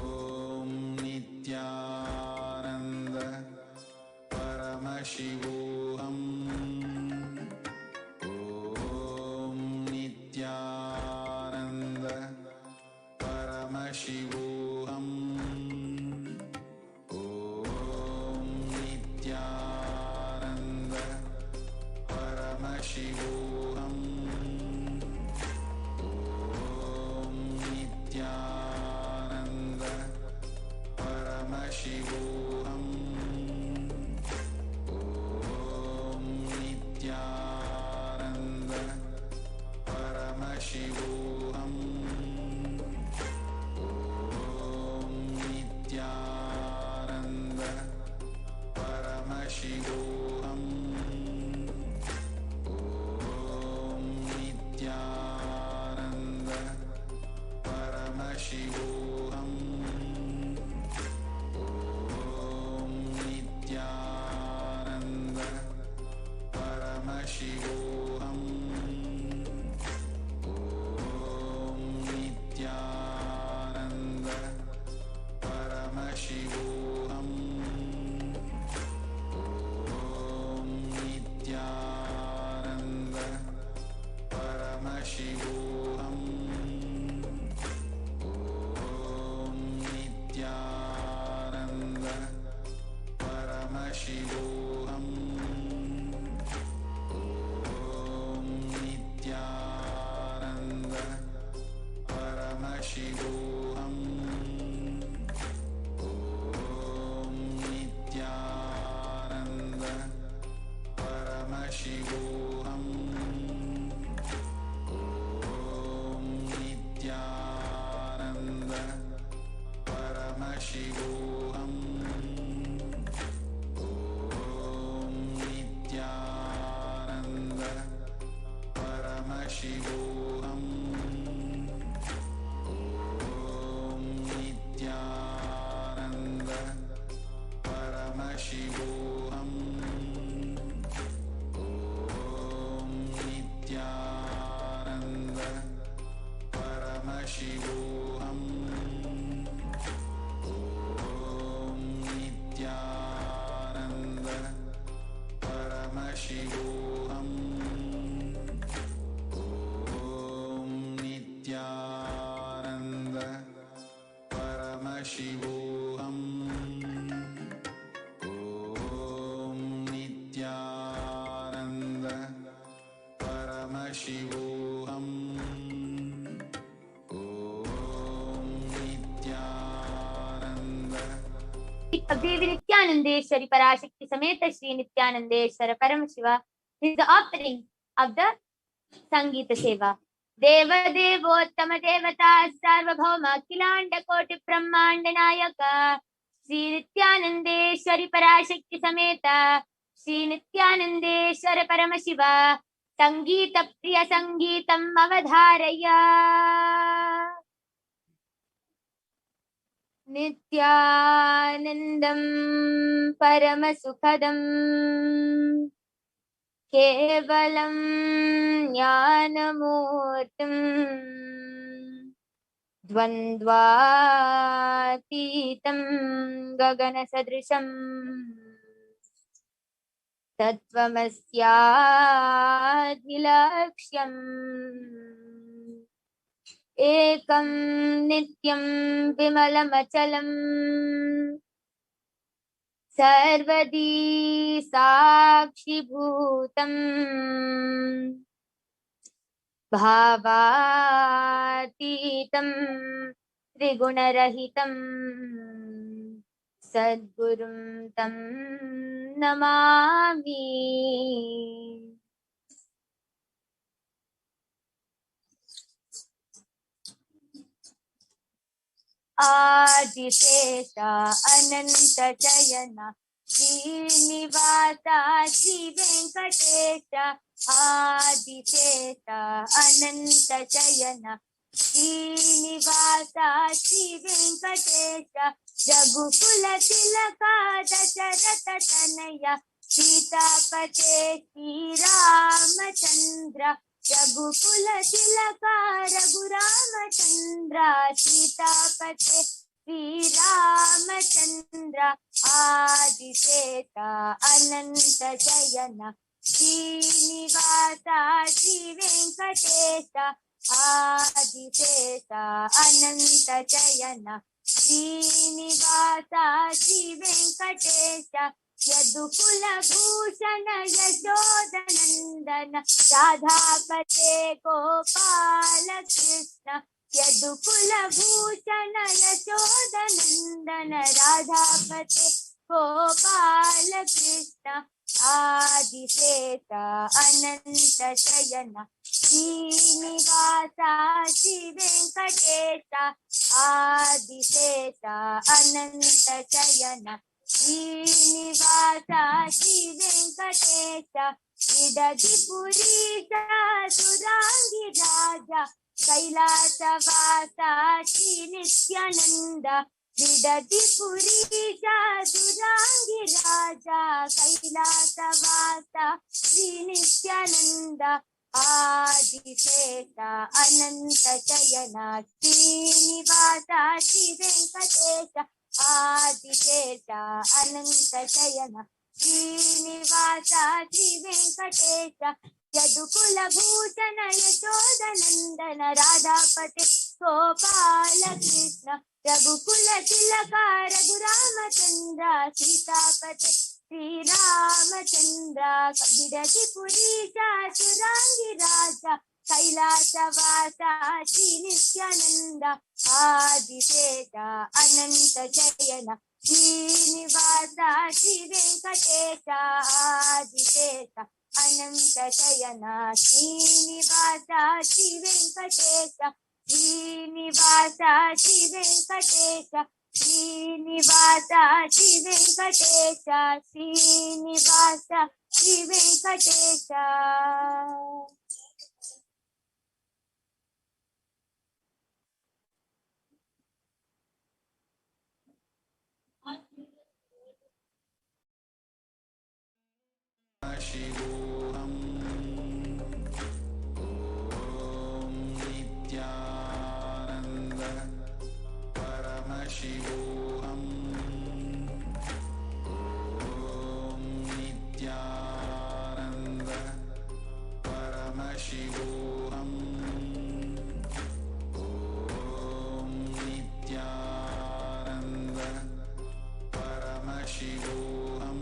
ॐ नित्यानन्द परमशिवोऽहम् ॐ नित्यानन्द परमशिवोऽहम् ॐ नित्यानन्द परमशिवोऽहम् ॐ नित्यानन्द परमशिवोऽहम् नित्यानन्द परमशिवोऽहम् ॐ नित्यानन्द परमशिवोऽहम् ॐ नित्यानन्द परमशिवोऽहम् ॐ नित्यानन्द परमशिवोऽहम् ॐ नित्यानन्द परमशिवोऽहम् ॐ नित्यानन्द परमशिवोऽहम् ॐ नित्यानन्द परमशिवोऽहम् ॐ नित्यानन्द परमशिवोऽहम् ॐ नित्यानन्द परमशिवोऽहम् ॐ नित्यानन्द परमशिवोऽहम् ॐ नित्यानन्द परमशिवोऽहम् ॐ नित्यानन्द परमशिवोऽहम् ॐ नित्यानन्द परमशिवोऽहम् ॐ नित्यानन्द परमशिवोऽहम् ॐ नित्यानन्द परमशिवोऽहम् ॐ नित्यानन्द परमशिवोऽहम् ॐ Nityanand Devi Nithyanandeshwari Parashakti Sameta Shri Nithyanandeshwara Paramashiva is the offering of the Sangeeta Seva. Deva Devottama Devata Sarvabhauma Kilanda Koti Brahmanda Nayaka Shri नित्यानंदेश्वरी पराशक्ति समेत श्री नित्यानंदेश्वर परमशिव संगीत प्रिय संगीतम अवधारय। नित्यानंदं परमसुखदं केवलं ज्ञानमूर्तिं द्वन्द्वातीतं गगनसदृशं तत्त्वमस्याद्विलक्ष्यम् एकं नित्यं विमलमचलं सर्वदी साक्षिभूतम् भावातीतं त्रिगुणरहितं सद्गुरुं तं नमामि। आदिशेष अनंत शयन श्रीनिवास श्री वेंकटेश। आदिशेष अनंत शयन श्रीनिवास श्री वेंकटेश। रघुकुल तिलका दशरथ तनया सीतापते श्री रामचंद्र। रघुकुल तिलका रघुरामचंद्र सीतापते श्री रामचंद्र। आदिशेष अनंत शयन श्रीनिवास श्री वेंकटेश। आदिशेष अनंत शयन श्रीनिवास श्री वेंकटेश। यदुकुल भूषण यशोदनंदन राधापते गोपाल कृष्ण। यदुकुल भूषण यशोदनंदन राधापते गोपाल कृष्ण। आदिशेष अनंत शयन श्रीनिवास श्री वेंकटेश। आदिशेष अनंत शयन श्रीनिवास श्री वेंकटेश। इडदिपुरीश सुरांगी राजा कैलासवास श्री नित्यानंद। इडदिपुरीश सुरांगी राजा कैलासवास श्री नित्यानंद। आदिशेष अनंत शयन श्रीनिवास श्री वेंकटेश। आदिशेष अनंत शयन श्रीनिवास श्री वेंकटेश। यदुकुल भूषण यशोदनंदन राधापते गोपाल कृष्ण। रघुकुल तिलका रघुरामचंद्र सीतापते श्री रामचंद्र। विरतिपुरीश सुरांगी राजा कैलासवास श्री नित्यानंद। आदिशेष अनंत शयन श्रीनिवास श्री वेंकटेश। आदिशेष अनंत शयन Srinivas Shri Venkatesh. Srinivas Shri Venkatesh. Srinivas Shri Venkatesh. Srinivas Shri Venkatesh. Paramashivoham. Om Nithyananda Paramashivoham. Om Nithyananda Paramashivoham. Om Nithyananda Paramashivoham.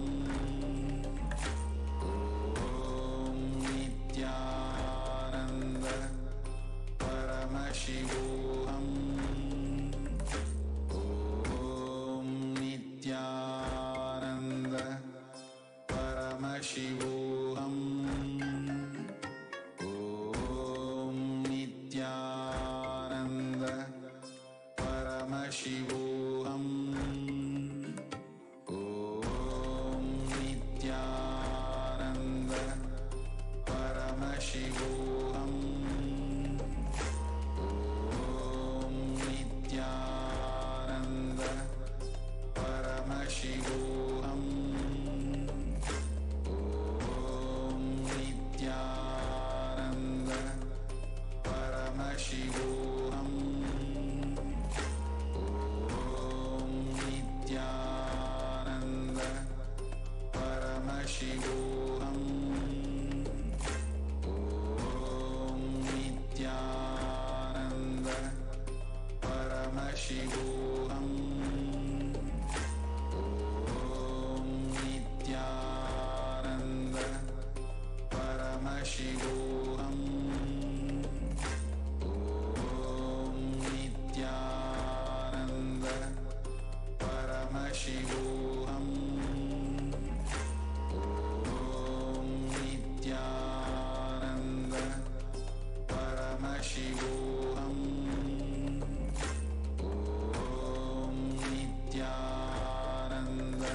Paramashivoham. Om Nithyananda Paramashivoham. Om Nithyananda Paramashivoham. Om Nithyananda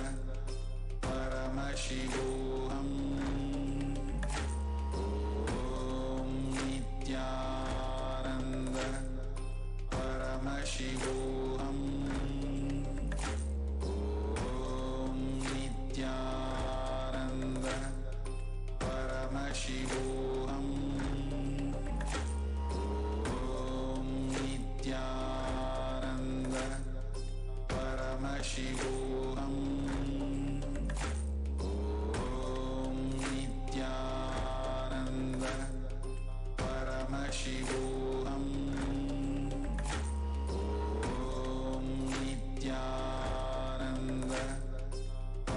Paramashivoham. Om Nithyananda Paramashivoham. Om Nithyananda Paramashivoham. Om Nithyananda Paramashivoham. Om Nithyananda Paramashivoham. Om Nithyananda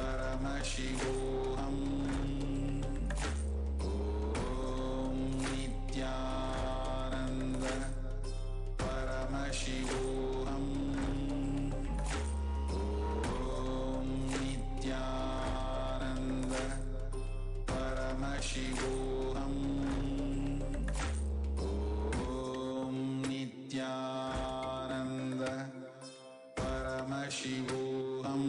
Paramashivoham. Om Nithyananda Paramashivoham. Om Nithyananda Paramashivoham. Om Nithyananda Paramashivoham.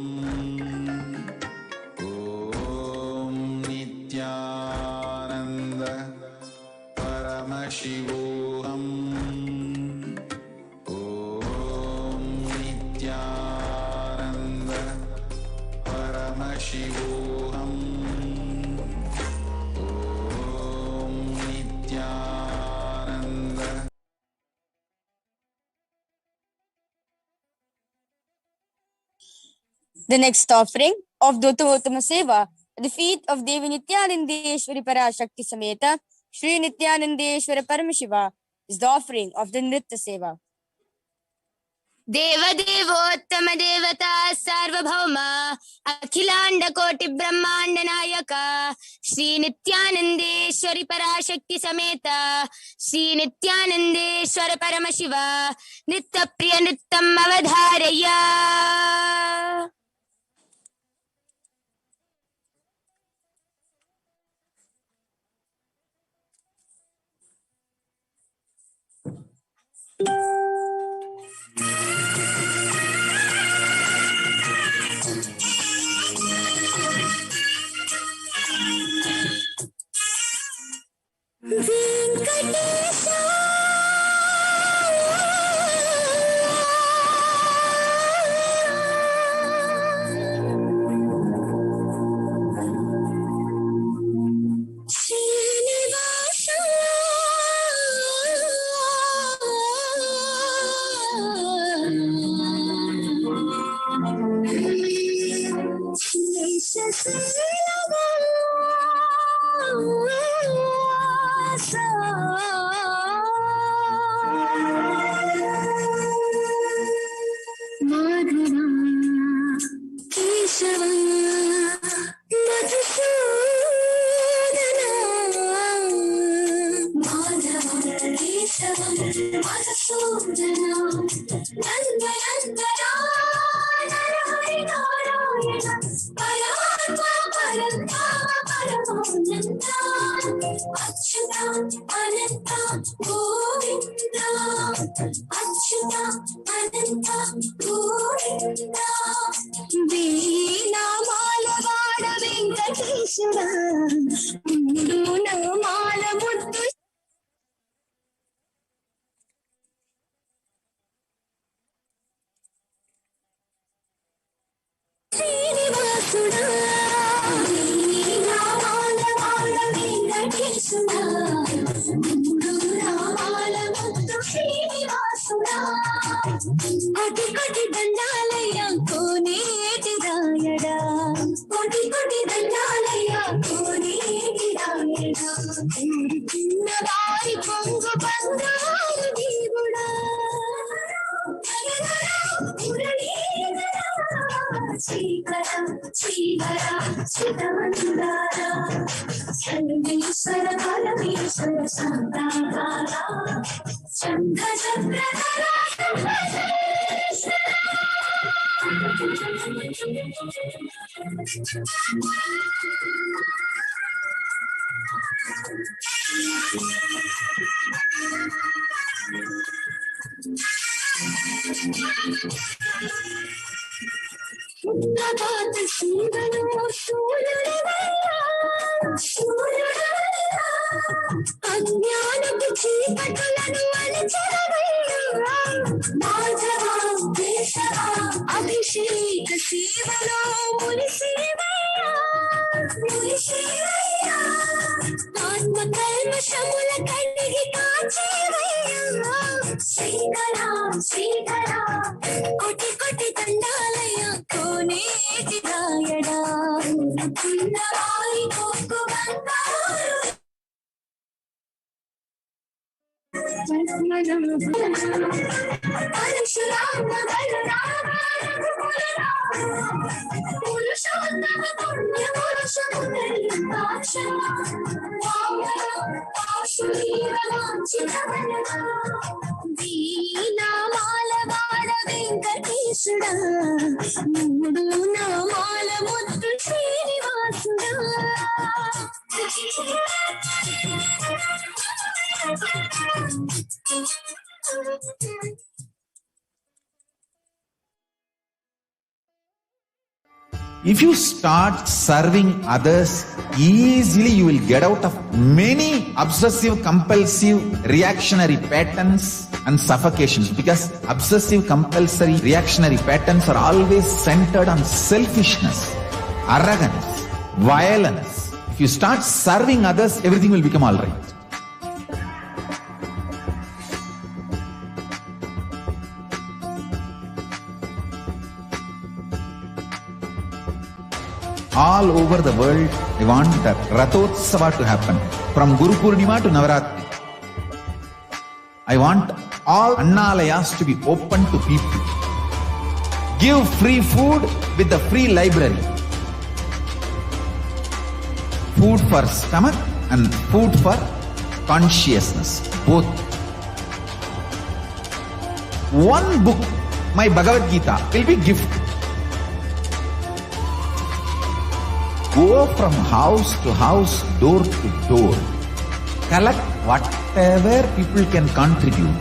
Om Nithyananda Paramashivoham. Om Nithyananda Paramashivoham. Om Nithyananda. The next offering of the Uttamothama Seva at the feet of Devi Nithyanandeshwari Parashakti Sameta Shri Nithyanandeshwara Paramashiva is the offering of the Nritya Seva. ದೇವದೇವೋತ್ತಮ ದೇವತಾ ಸಾರ್ವಭೌಮ ಅಖಿಲಾಂಡ ಕೋಟಿ ಬ್ರಹ್ಮಾಂಡ ನಾಯಕ ಶ್ರೀ ನಿತ್ಯಾನಂದೇಶ್ವರಿ ಪರಾಶಕ್ತಿ ಸಮೇತ ಶ್ರೀ ನಿತ್ಯಾನಂದೇಶ್ವರ ಪರಮಶಿವ ನಿತ್ಯ ಪ್ರಿಯ ನೃತ್ಯಂ ಅವಧಾರಯ. చండీశ్వర పరమేశ్వర సంతానాల చండ చక్రధర ఉన్నదాత శివను సూర్యుడవయ్యా సూర్యుడవయ్యా అజ్ఞానపు చీకటులను అణిచెదవయ్యా మాధవా కేశవా అభిషేక శివలో మునిసివయ్యా మునిసివయ్యా ఆత్మ కల్మషముల కడిగి కాచేవయ్యా శ్రీకరా శ్రీకరా కోటి కోటి దండాలయ కోనేటి రాయడా పున్నవాయి కొక్కు బంగారు పరశురామ బలరామ పురుషోత్తమ పుణ్య పురుషముదలి భాష దీనామాల వాడ వెంకటేశుడా మూడు నామాల ముద్దు శ్రీనివాసుడా If you start serving others, easily you will get out of many obsessive, compulsive, reactionary patterns and suffocations, because obsessive, compulsory, reactionary patterns are always centered on selfishness, arrogance, violence. If you start serving others, everything will become all right. All over the world, I want the Retelecast to happen. From Guru Purnima to Navaratri. I want all Annalayas to be open to people. Give free food with the free library. Food for stomach and food for consciousness. Both. One book, my Bhagavad Gita, will be gift. Go from house to house, door to door. Collect whatever people can contribute.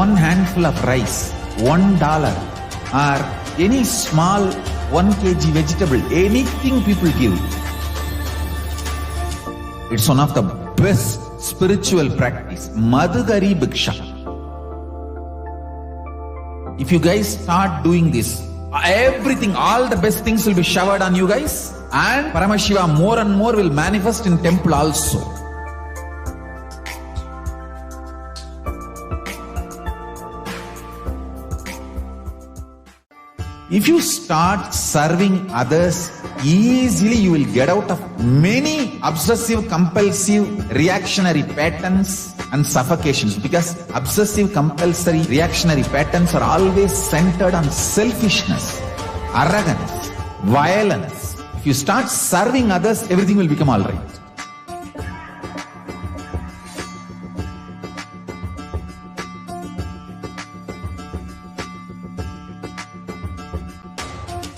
One handful of rice, $1, or any small 1 kg vegetable, anything people give. It's one of the best spiritual practice. Madhugari Bhiksha. If you guys start doing this, everything, all the best things will be showered on you guys. And Paramashiva more and more will manifest in temple also. If you start serving others, easily you will get out of many obsessive, compulsive, reactionary patterns and suffocations, because obsessive, compulsory, reactionary patterns are always centered on selfishness, arrogance, violence. If you start serving others, everything will become all right.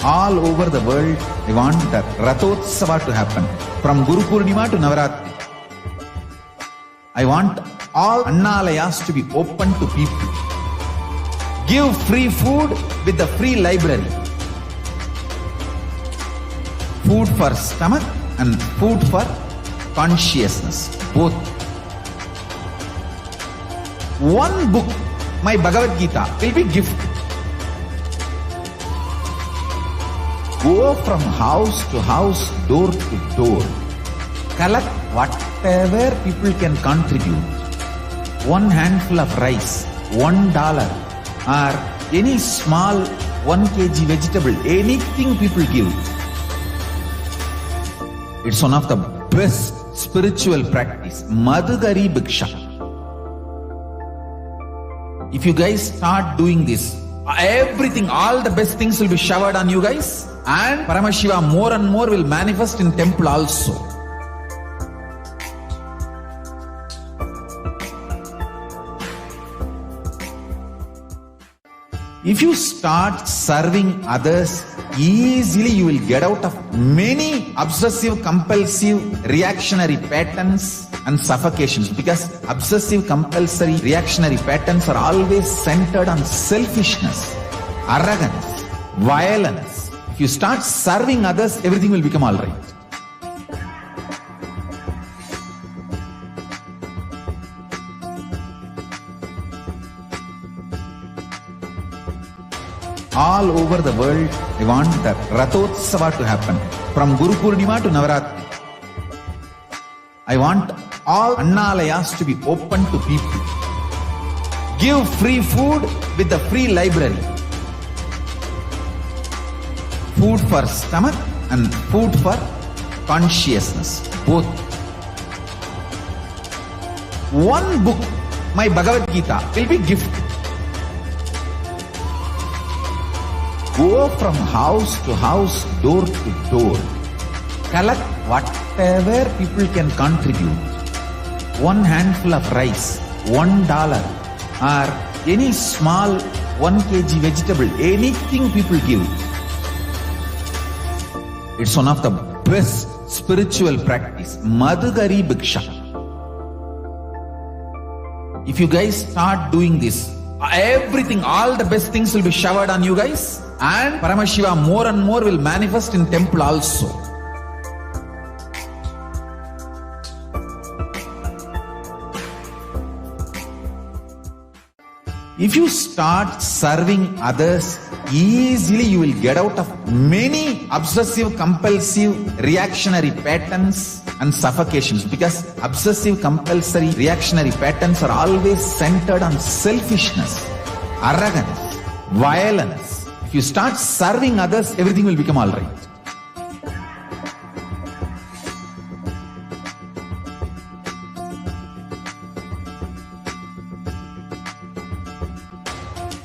All over the world, I want the Retelecast to happen. From Guru Purnima to Navaratri. I want all Annalayas to be open to people. Give free food with the free library. Food for stomach and food for consciousness. Both. One book, my Bhagavad Gita, will be gift. Go from house to house, door to door. Collect whatever people can contribute. One handful of rice, $1, or any small 1 kg vegetable, anything people give. It's one of the best spiritual practice. Madhugari Bhiksha. If you guys start doing this, everything, all the best things will be showered on you guys. And Paramashiva more and more will manifest in temple also. If you start serving others, easily you will get out of many obsessive compulsive reactionary patterns and suffocations, because obsessive compulsory reactionary patterns are always centered on selfishness, arrogance, violence. If you start serving others, everything will become all right. All over the world, I want the Retelecast to happen. From Guru Purnima to Navaratri. I want all Annalayas to be open to people. Give free food with the free library. Food for stomach and food for consciousness. Both. One book, my Bhagavad Gita, will be gift. Go from house to house, door to door. Collect whatever people can contribute. One handful of rice, $1, or any small 1 kg vegetable, anything people give. It's one of the best spiritual practice. Madhugari Bhiksha. If you guys start doing this, everything, all the best things will be showered on you guys. And Paramashiva more and more will manifest in temple also. If you start serving others, easily you will get out of many obsessive compulsive reactionary patterns and suffocations, because obsessive compulsory reactionary patterns are always centered on selfishness, arrogance, violence. If you start serving others, everything will become all right.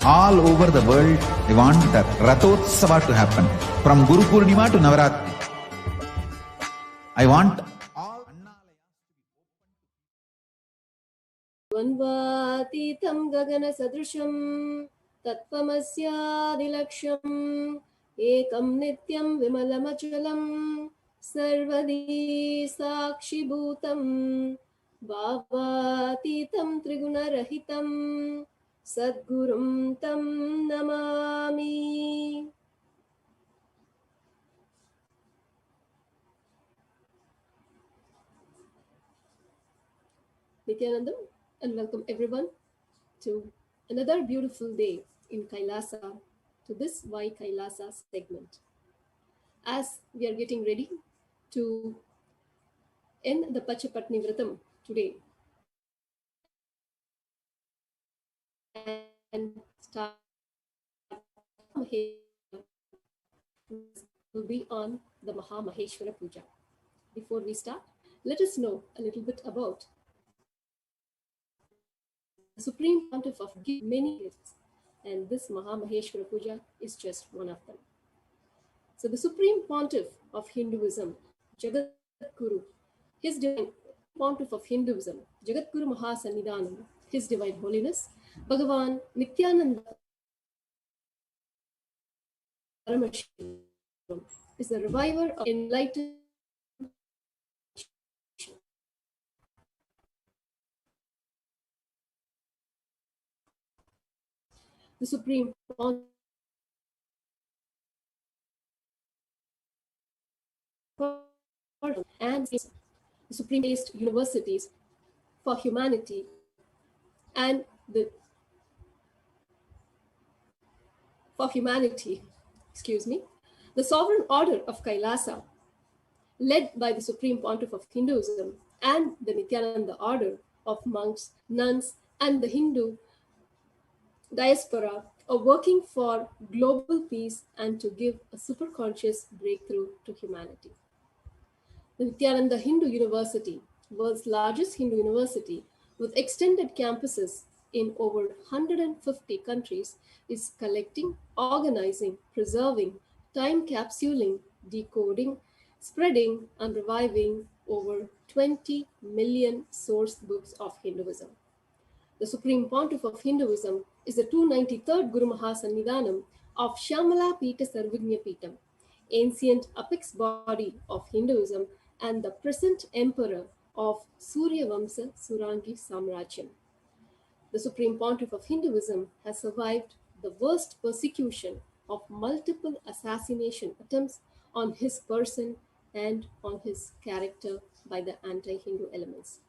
All over the world, I want the Retelecast to happen. From Guru Purnima to Navaratri. I want all द्वन्द्वातीतं गगनसदृशं तत्त्वमस्यादिलक्ष्यम् एकं नित्यं विमलमचलं सर्वदी साक्षिभूतं भावातीतं त्रिगुणरहितं सद्गुरुं तं Namami. Nithyanandam, and welcome everyone to another beautiful day in Kailasa, to this Why Kailasa segment. As we are getting ready to end the Pachapatni Vratam today and start will be on the Mahamaheshwara Puja. Before we start, let us know a little bit about the Supreme Pontiff of many gifts, and this Mahamaheshwara Puja is just one of them. So the Supreme Pontiff of Hinduism, Jagadguru, His Divine Pontiff of Hinduism, Jagadguru Mahasannidhanam, His Divine Holiness, Bhagavan Nithyananda Paramashivam, is the reviver of enlightenment. The Supreme Pontiff and the Supreme-based universities for humanity and the Sovereign Order of Kailasa, led by the Supreme Pontiff of Hinduism and the Nithyananda Order of monks, nuns, and the Hindu diaspora, are working for global peace and to give a superconscious breakthrough to humanity. The Nithyananda Hindu University, world's largest Hindu university with extended campuses in over 150 countries, is collecting, organizing, preserving, time capsuling, decoding, spreading, and reviving over 20 million source books of Hinduism. The Supreme Pontiff of Hinduism is the 293rd Guru Mahasannidhanam of Shyamala Pita Sarvagnya Pitam, ancient apex body of Hinduism and the present emperor of Surya Vamsa Surangi Samrajyam. The Supreme Pontiff of Hinduism has survived the worst persecution of multiple assassination attempts on his person and on his character by the anti-Hindu elements.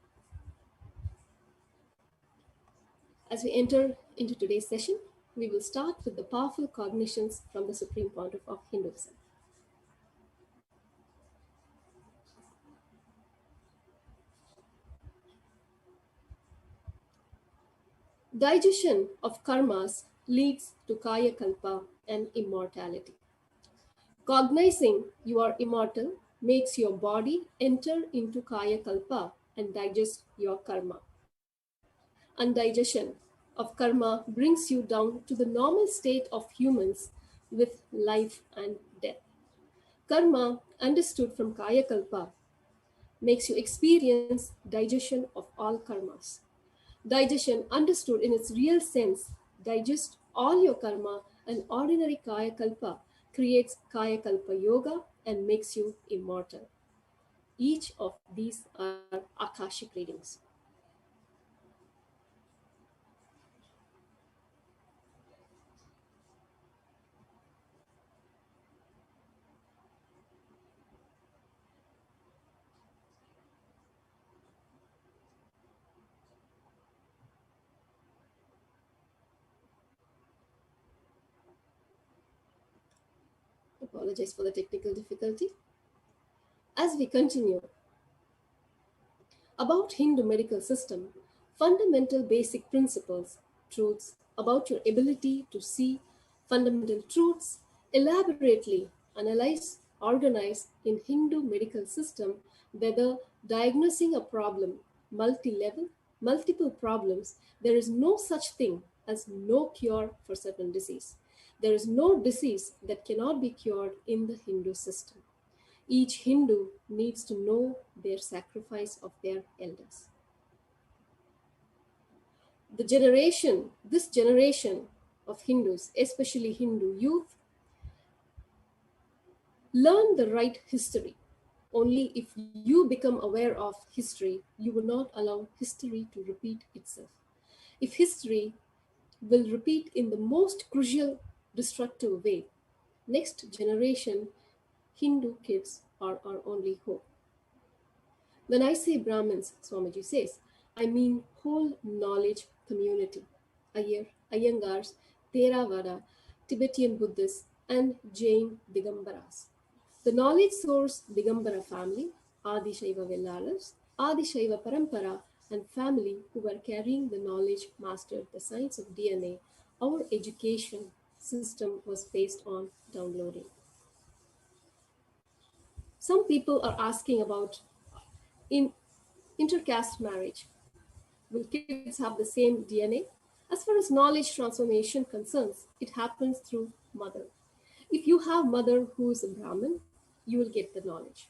As we enter into today's session, we will start with the powerful cognitions from the Supreme Pontiff of Hinduism. Digestion of karmas leads to kaya kalpa and immortality. Cognizing you are immortal makes your body enter into kaya kalpa and digest your karma. Undigestion of karma brings you down to the normal state of humans with life and death. Karma, understood from kaya kalpa, makes you experience digestion of all karmas. Digestion, understood in its real sense, digest all your karma, and ordinary kaya kalpa creates kaya kalpa yoga and makes you immortal. Each of these are Akashic readings. Apologize for the technical difficulty. As we continue, about Hindu medical system, fundamental basic principles, truths about your ability to see, fundamental truths, elaborately analyze, organize in Hindu medical system, whether diagnosing a problem, multi-level, multiple problems, there is no such thing as no cure for certain disease. There is no disease that cannot be cured in the Hindu system. Each Hindu needs to know their sacrifice of their elders. This generation of Hindus, especially Hindu youth, learn the right history. Only if you become aware of history, you will not allow history to repeat itself. If history will repeat in the most crucial, destructive way, next generation Hindu kids are our only hope. When I say Brahmins, Swamiji says, I mean whole knowledge community. Iyengars, Theravada, Tibetan Buddhists, and Jain Digambaras. The knowledge source Digambara family, Adi Shaiva Vellalas, Adi Shaiva Parampara, and family who were carrying the knowledge mastered the science of DNA. Our education system was based on downloading. Some people are asking about intercaste marriage. Will kids have the same DNA? As far as knowledge transformation concerns, it happens through mother. If you have mother who is a Brahmin, you will get the knowledge.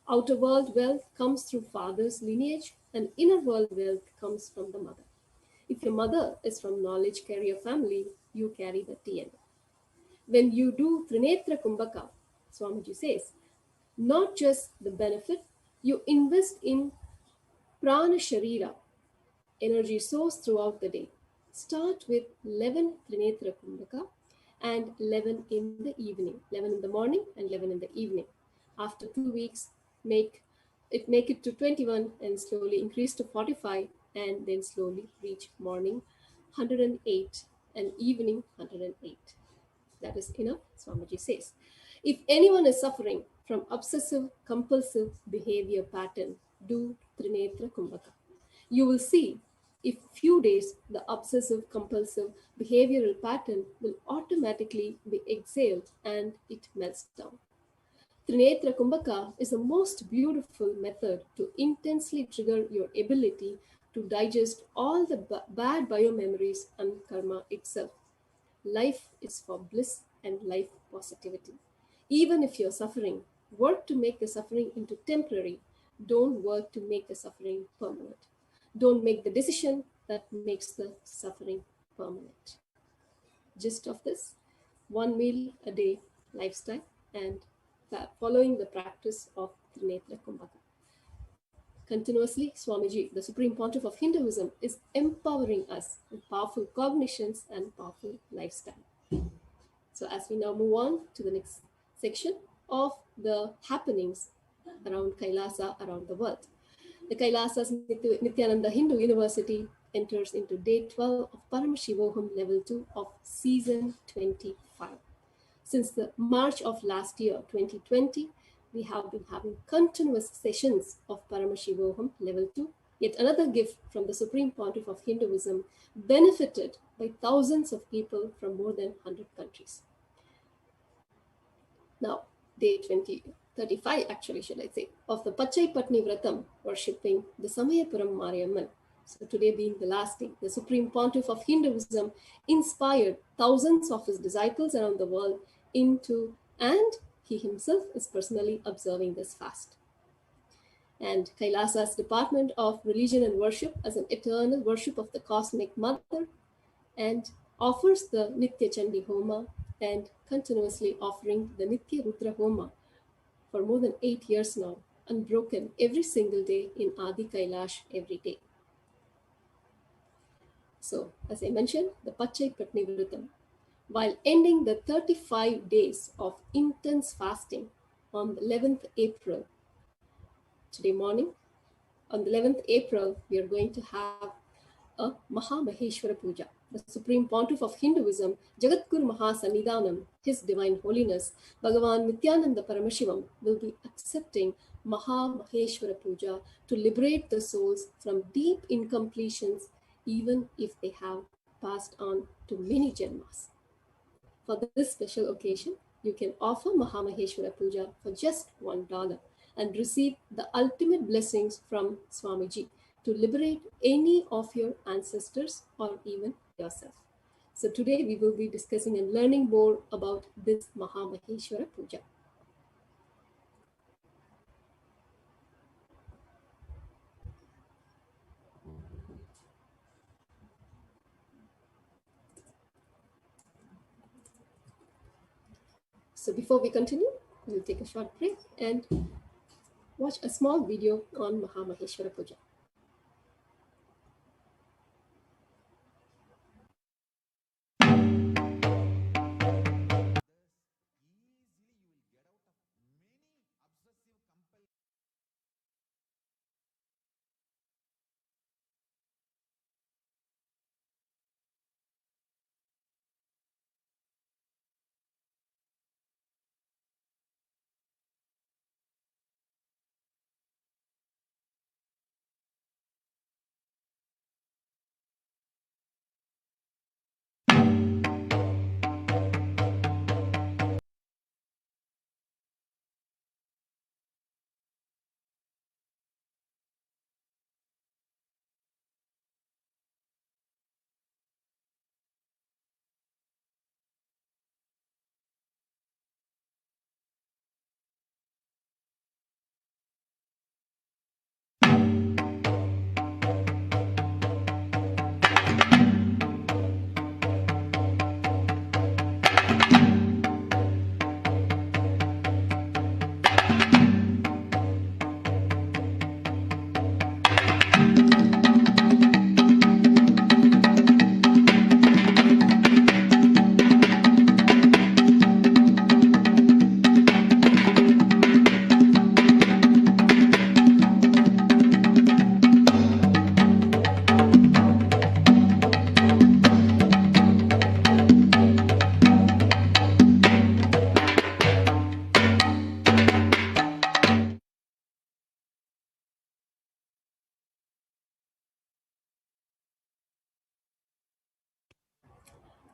Outer world wealth comes through father's lineage, and inner world wealth comes from the mother. If your mother is from knowledge carrier family, you carry the DNA. When you do Trinetra Kumbhaka, Swamiji says, not just the benefit, you invest in Prana Sharira, energy source throughout the day. Start with 11 Trinetra Kumbhaka and 11 in the evening, 11 in the morning and 11 in the evening. After 2 weeks, make it to 21 and slowly increase to 45 and then slowly reach morning 108 and evening 108. That is enough, Swamiji says. If anyone is suffering from obsessive compulsive behavior pattern, do Trinetra Kumbhaka. You will see if few days the obsessive compulsive behavioral pattern will automatically be exhaled and it melts down. Trinetra Kumbhaka is the most beautiful method to intensely trigger your ability to digest all the bad biomemories and karma itself. Life is for bliss and life positivity. Even if you're suffering, work to make the suffering into temporary. Don't work to make the suffering permanent. Don't make the decision that makes the suffering permanent. gist of this: 1 meal a day lifestyle and following the practice of Trinetra Kumbhaka. Continuously, Swamiji, the Supreme Pontiff of Hinduism, is empowering us with powerful cognitions and powerful lifestyle. So as we now move on to the next section of the happenings around Kailasa around the world. The Kailasa's Nithyananda Hindu University enters into day 12 of Paramashivoham level 2 of season 25. Since the March of last year, 2020, we have been having continuous sessions of Paramashivoham level 2, yet another gift from the Supreme Pontiff of Hinduism, benefited by thousands of people from more than 100 countries. Now, day 35, actually, should I say, of the Pachai Patni Vratam, worshipping the Samayapuram Mariamman. So today being the last day, the Supreme Pontiff of Hinduism inspired thousands of his disciples around the world into, and he himself is personally observing this fast. And Kailasa's Department of Religion and Worship, as an eternal worship of the Cosmic Mother, and offers the Nitya Chandi Homa and continuously offering the Nitya Rudra Homa for more than 8 years now, unbroken every single day in Adi Kailash every day. So, as I mentioned, the Pachai Patni Vratam, while ending the 35 days of intense fasting on the 11th April, today morning, on the 11th April, we are going to have a Mahamaheshwara Puja. The Supreme Pontiff of Hinduism, Jagadguru Mahasannidhanam, His Divine Holiness, Bhagavan Nithyananda Paramashivam, will be accepting Mahamaheshwara Puja to liberate the souls from deep incompletions, even if they have passed on to many janmas. For this special occasion, you can offer Mahamaheshwara Puja for just $1 and receive the ultimate blessings from Swamiji to liberate any of your ancestors or even yourself. So today we will be discussing and learning more about this Mahamaheshwara Puja. So before we continue, we'll take a short break and watch a small video on Mahamaheshwara Puja.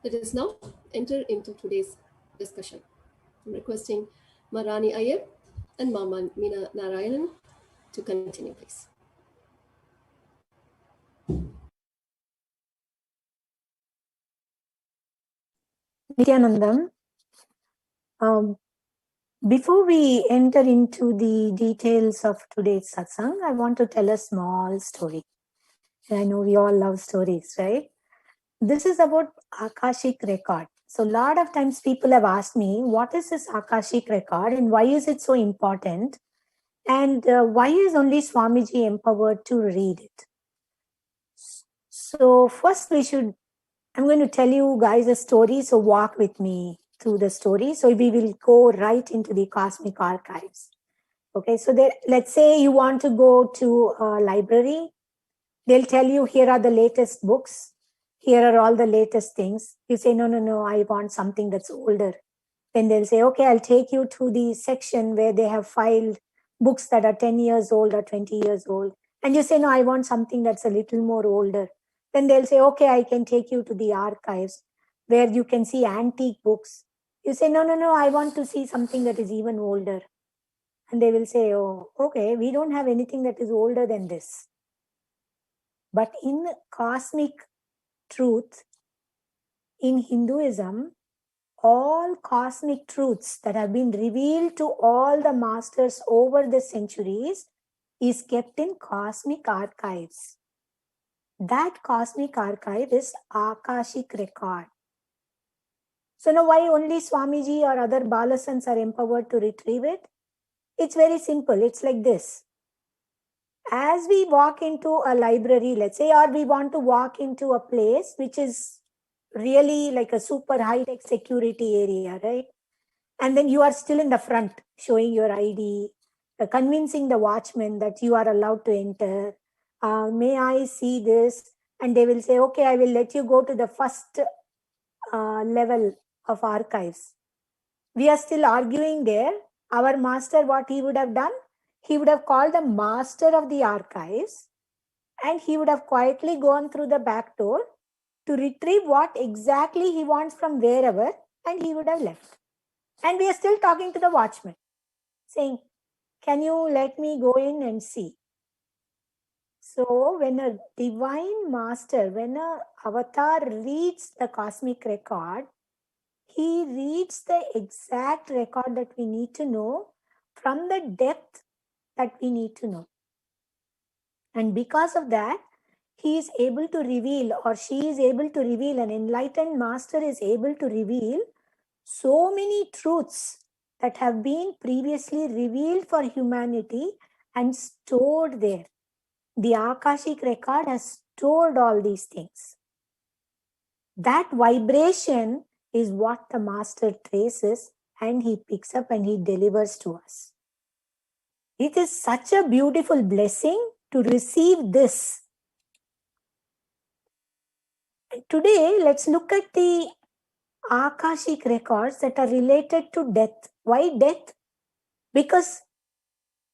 Let us now enter into today's discussion. I'm requesting Marani Iyer and Mama Meena Narayanan to continue, please. Nithyanandam, before we enter into the details of today's satsang, I want to tell a small story. I know we all love stories, right? this is about Akashic record. So a lot of times people have asked me, what is this Akashic record and why is it so important? And why is only Swamiji empowered to read it? So first I'm going to tell you guys a story. So walk with me through the story. So we will go right into the cosmic archives. Okay, so let's say you want to go to a library. They'll tell you, here are the latest books. Here are all the latest things. You say, no, I want something that's older. Then they'll say, okay, I'll take you to the section where they have filed books that are 10 years old or 20 years old. And you say, no, I want something that's a little more older. Then they'll say, okay, I can take you to the archives where you can see antique books. You say, no, I want to see something that is even older. And they will say, oh, okay, we don't have anything that is older than this. But in cosmic truth, in Hinduism, all cosmic truths that have been revealed to all the masters over the centuries is kept in cosmic archives. That cosmic archive is Akashic record. So now why only Swamiji or other Balasans are empowered to retrieve it? It's very simple. It's like this. As we walk into a library, let's say, or we want to walk into a place which is really like a super high-tech security area, right? And then you are still in the front showing your ID, convincing the watchman that you are allowed to enter. May I see this? And they will say, okay, I will let you go to the first level of archives. We are still arguing there. Our master, what he would have done? He would have called the master of the archives and he would have quietly gone through the back door to retrieve what exactly he wants from wherever, and he would have left. And we are still talking to the watchman, saying, can you let me go in and see? So when a divine master, when an avatar reads the cosmic record, he reads the exact record that we need to know from the depth that we need to know. And because of that, he is able to reveal, or she is able to reveal, an enlightened master is able to reveal so many truths that have been previously revealed for humanity and stored there. The Akashic record has stored all these things. That vibration is what the master traces and he picks up and he delivers to us. It is such a beautiful blessing to receive this. Today, let's look at the Akashic records that are related to death. Why death? Because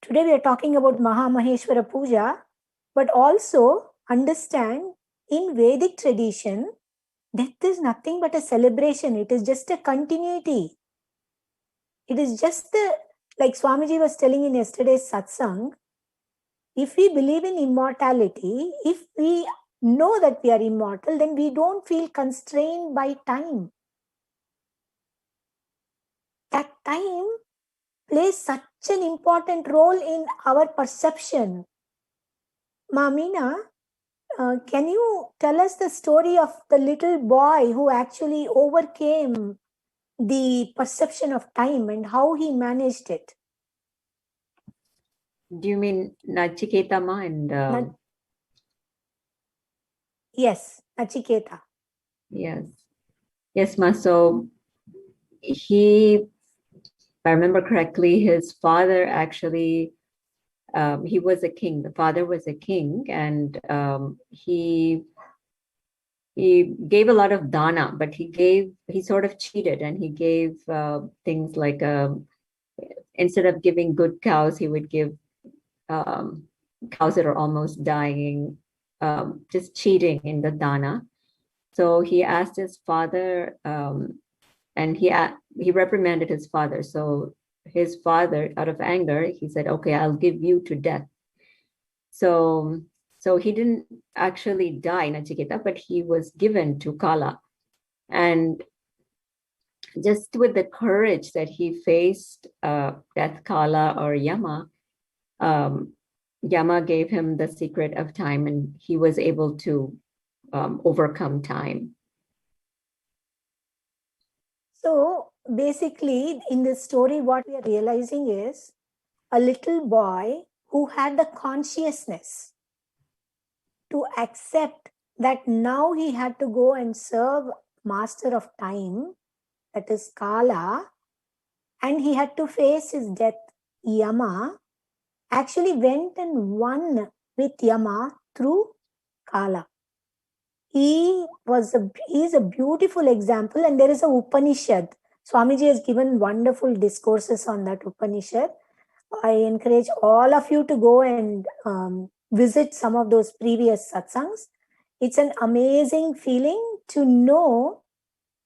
today we are talking about Mahamaheshwara Puja, but also understand in Vedic tradition, death is nothing but a celebration. It is just a continuity. It is just like Swamiji was telling in yesterday's satsang, if we believe in immortality, if we know that we are immortal, then we don't feel constrained by time. That time plays such an important role in our perception. Mamina, can you tell us the story of the little boy who actually overcame the perception of time and how he managed it? Do you mean Nachiketama and Yes, Nachiketa. Yes, ma. So he, if I remember correctly, his father actually, he was a king. The father was a king, and he gave a lot of dana, but he sort of cheated, and he gave things like instead of giving good cows, he would give cows that are almost dying, just cheating in the dana. So he asked his father, and he reprimanded his father. So his father, out of anger, he said, okay, I'll give you to death. So he didn't actually die, Nachiketa, but he was given to Kala. And just with the courage that he faced death, Kala, or Yama, Yama gave him the secret of time, and he was able to overcome time. So basically, in this story, what we are realizing is a little boy who had the consciousness to accept that now he had to go and serve master of time, that is Kala, and he had to face his death, Yama, actually went and won with Yama through Kala. He is a beautiful example, and there is a Upanishad. Swamiji has given wonderful discourses on that Upanishad. I encourage all of you to go and visit some of those previous satsangs. It's an amazing feeling to know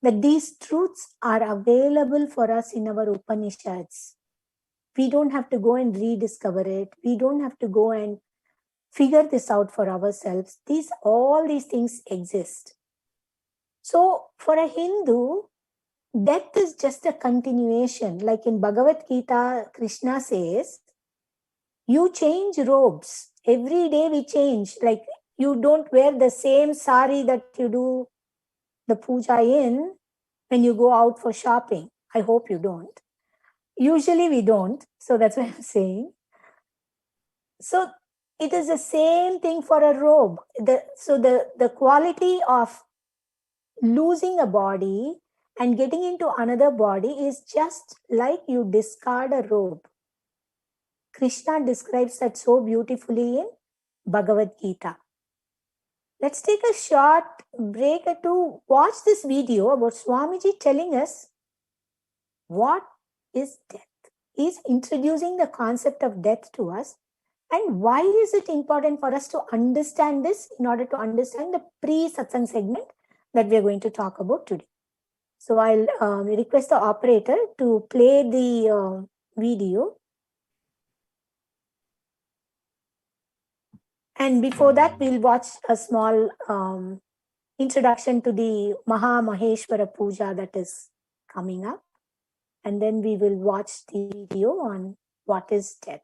that these truths are available for us in our Upanishads. We don't have to go and rediscover it. We don't have to go and figure this out for ourselves. All these things exist. So for a Hindu, death is just a continuation. Like in Bhagavad Gita, Krishna says, you change robes. Every day we change. Like you don't wear the same sari that you do the puja in when you go out for shopping. I hope you don't. Usually we don't. So that's what I'm saying. So it is the same thing for a robe. The quality of losing a body and getting into another body is just like you discard a robe. Krishna describes that so beautifully in Bhagavad Gita. Let's take a short break to watch this video about Swamiji telling us what is death. He's introducing the concept of death to us. And why is it important for us to understand this in order to understand the pre-satsang segment that we are going to talk about today? So I'll request the operator to play the video. And before that, we'll watch a small introduction to the Maha Maheshwara Puja that is coming up. And then we will watch the video on what is death.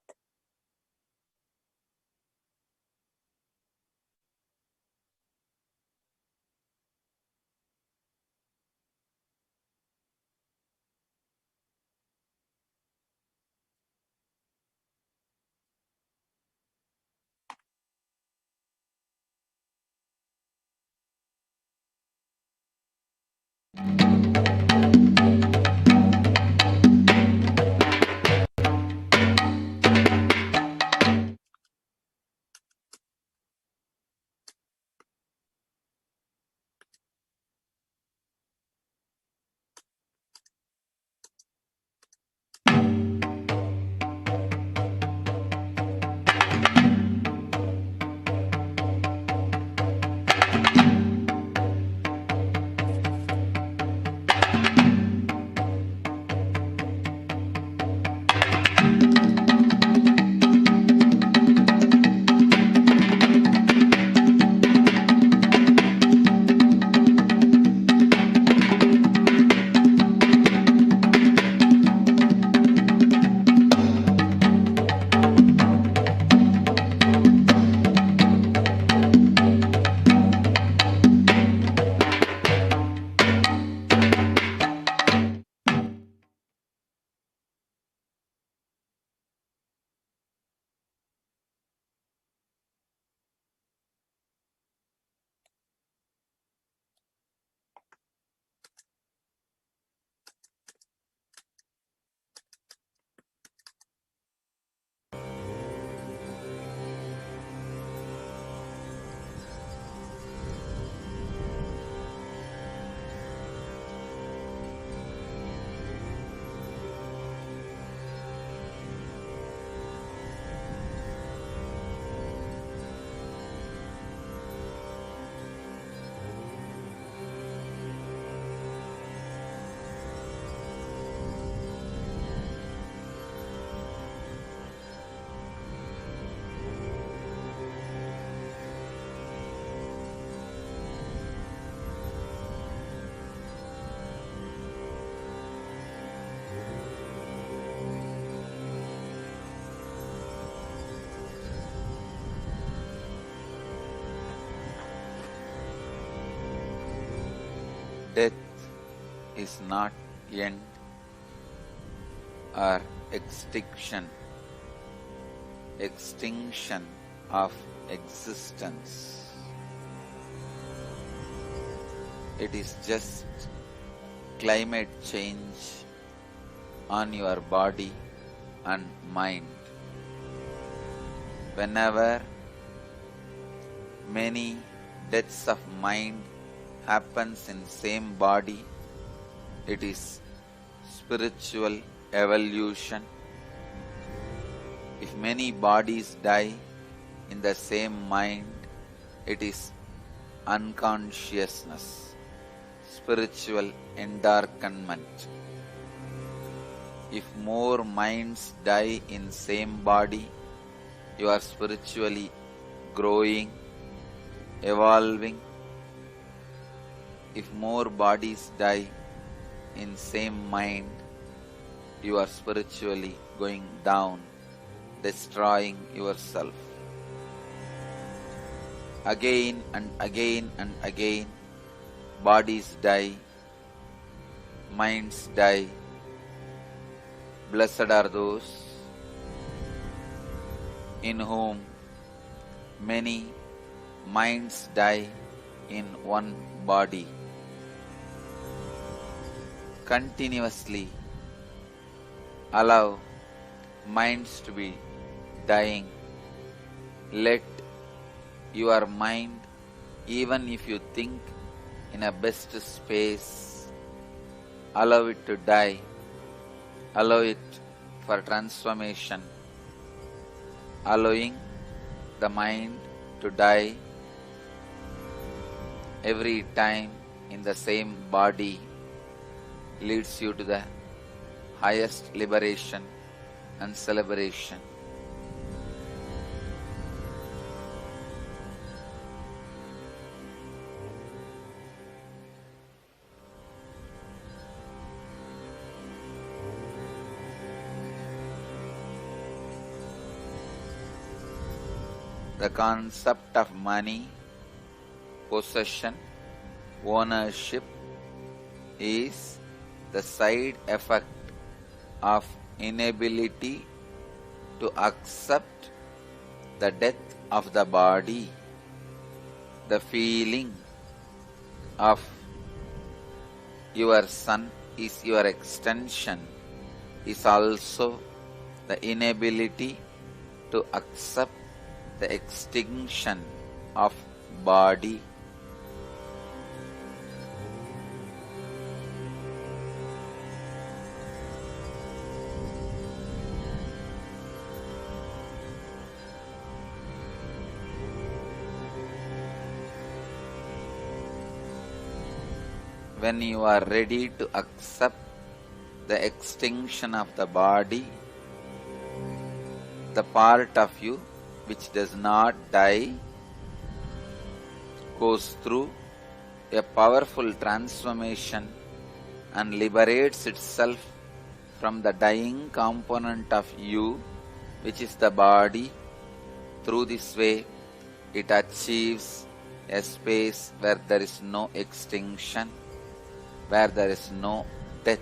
Death is not end or extinction of existence. It is just climate change on your body and mind. Whenever many deaths of mind happens in same body, it is spiritual evolution. If many bodies die in the same mind, it is unconsciousness, spiritual endarkenment. If more minds die in same body, you are spiritually growing, evolving. If more bodies die in same mind, you are spiritually going down, destroying yourself. Again and again and again, bodies die, minds die. Blessed are those in whom many minds die in one body. Continuously allow minds to be dying. Let your mind, even if you think in a best space, allow it to die. Allow it for transformation. Allowing the mind to die every time in the same body leads you to the highest liberation and celebration. The concept of money, possession, ownership is the side effect of inability to accept the death of the body. The feeling of your son is your extension is also the inability to accept the extinction of body. When you are ready to accept the extinction of the body, the part of you which does not die goes through a powerful transformation and liberates itself from the dying component of you, which is the body. Through this way, it achieves a space where there is no extinction, where there is no death.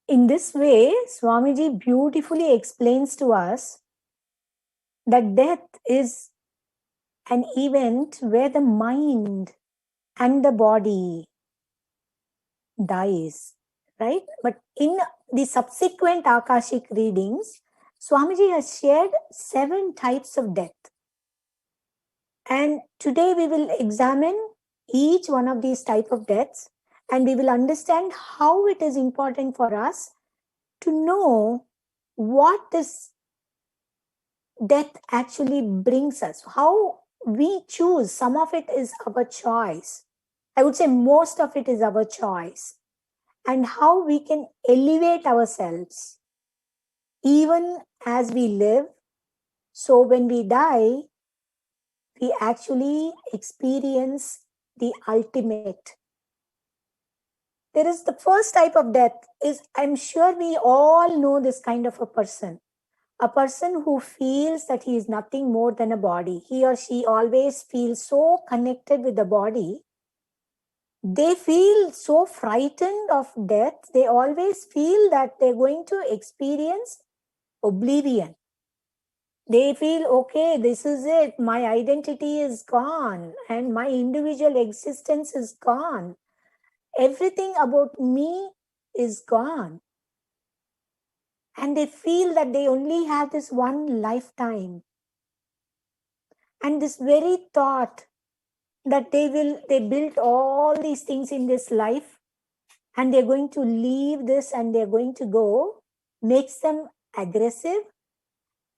In this way, Swamiji beautifully explains to us that death is an event where the mind and the body dies, right? But in the subsequent Akashic readings, Swamiji has shared 7 types of death. And today we will examine each one of these type of deaths, and we will understand how it is important for us to know what this death actually brings us, how we choose. Some of it is our choice. I would say most of it is our choice. And how we can elevate ourselves even as we live. So when we die, we actually experience the ultimate. There is the first type of death is, I'm sure we all know this kind of a person who feels that he is nothing more than a body. He or she always feels so connected with the body. They feel so frightened of death. They always feel that they're going to experience oblivion. They feel, okay, this is it. My identity is gone and my individual existence is gone. Everything about me is gone. And they feel that they only have this one lifetime. And this very thought that they built all these things in this life and they're going to leave this and they're going to go, makes them aggressive,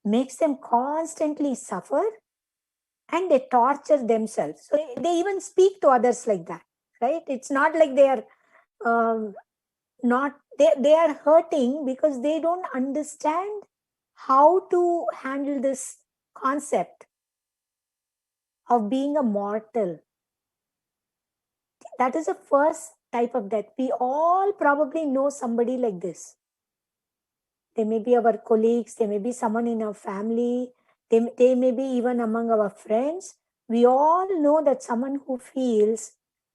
makes them constantly suffer, and they torture themselves. So they even speak to others like that, right? It's not like they are they are hurting because they don't understand how to handle this concept of being a mortal. That is the first type of death. We all probably know somebody like this. They may be our colleagues, they may be someone in our family, they may be even among our friends. We all know that someone who feels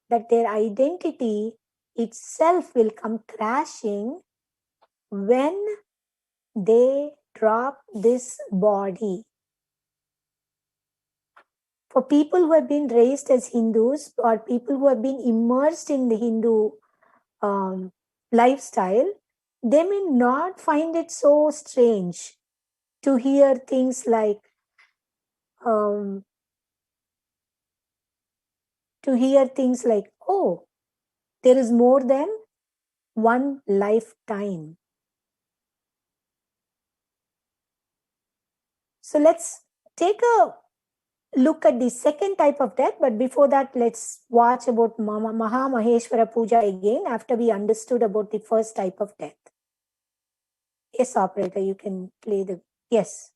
that their identity itself will come crashing when they drop this body. For people who have been raised as Hindus or people who have been immersed in the Hindu lifestyle, they may not find it so strange to hear things like oh, there is more than one lifetime. So let's take a look at the second type of death, but before that, let's watch about Maha Maheshwara Puja again after we understood about the first type of death. Yes, operator, you can play the... Yes.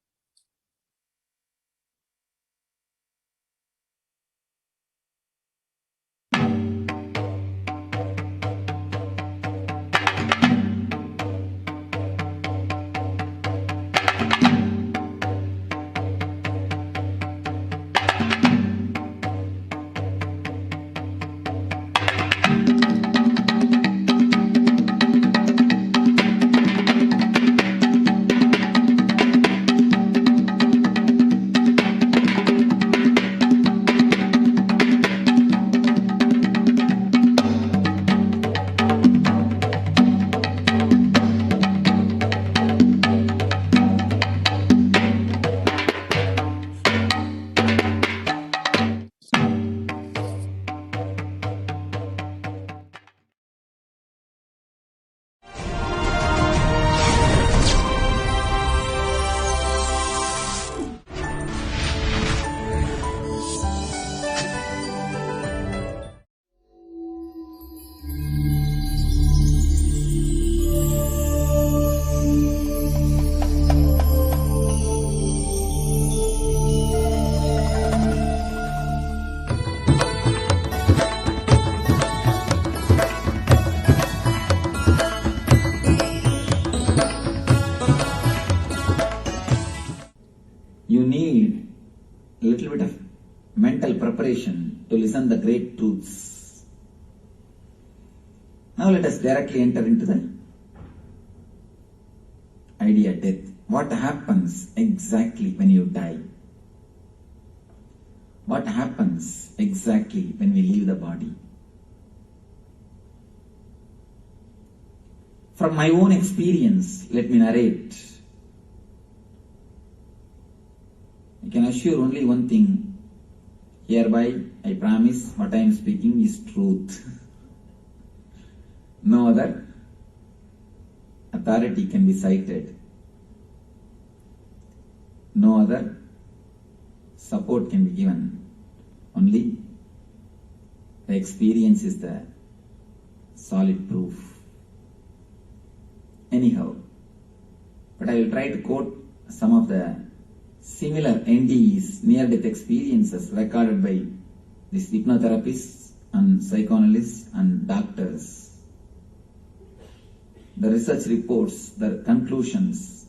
You need a little bit of mental preparation to listen the great truths. Now let us directly enter into the idea of death. What happens exactly when you die? What happens exactly when we leave the body? From my own experience, let me narrate. I can assure only one thing. Hereby, I promise what I am speaking is truth. No other authority can be cited. No other support can be given. Only the experience is the solid proof. Anyhow, but I will try to quote some of the similar NDEs, near-death experiences recorded by these hypnotherapists and psychoanalysts and doctors the research reports, the conclusions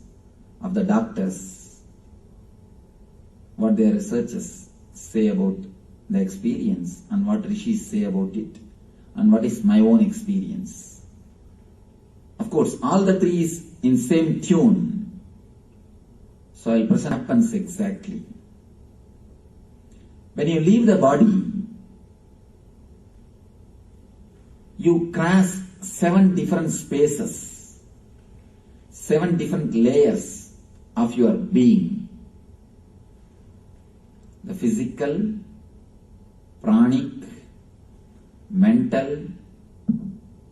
of the doctors, what their researchers say about the experience and what rishis say about it and what is my own experience. Of course, all the three is in same tune. So I present happens exactly. When you leave the body, you cross 7 different spaces, 7 different layers of your being. The physical, pranic, mental,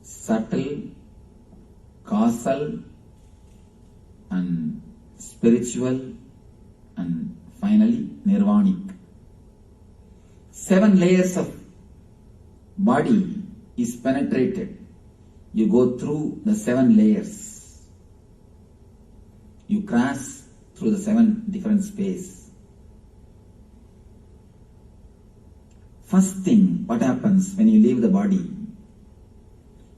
subtle, causal, and spiritual, and finally nirvanic. 7 layers of body is penetrated. You go through the 7 layers. You cross through the 7 different spaces. First thing, what happens when you leave the body?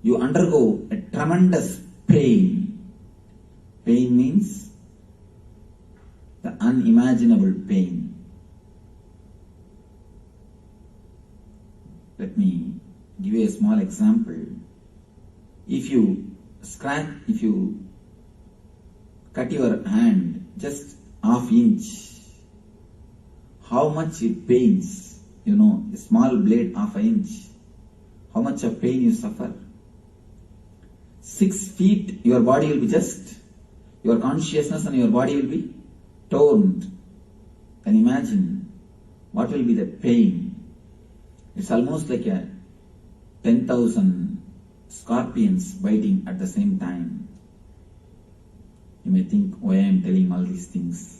You undergo a tremendous pain. Pain means the unimaginable pain. Let me give you a small example. If you cut your hand just half inch, how much it pains? You know, a small blade half an inch, how much of pain you suffer? 6 feet, your body will be just, your consciousness and your body will be torn. Then imagine what will be the pain. It's almost like a 10,000 scorpions biting at the same time. You may think, why I am telling all these things.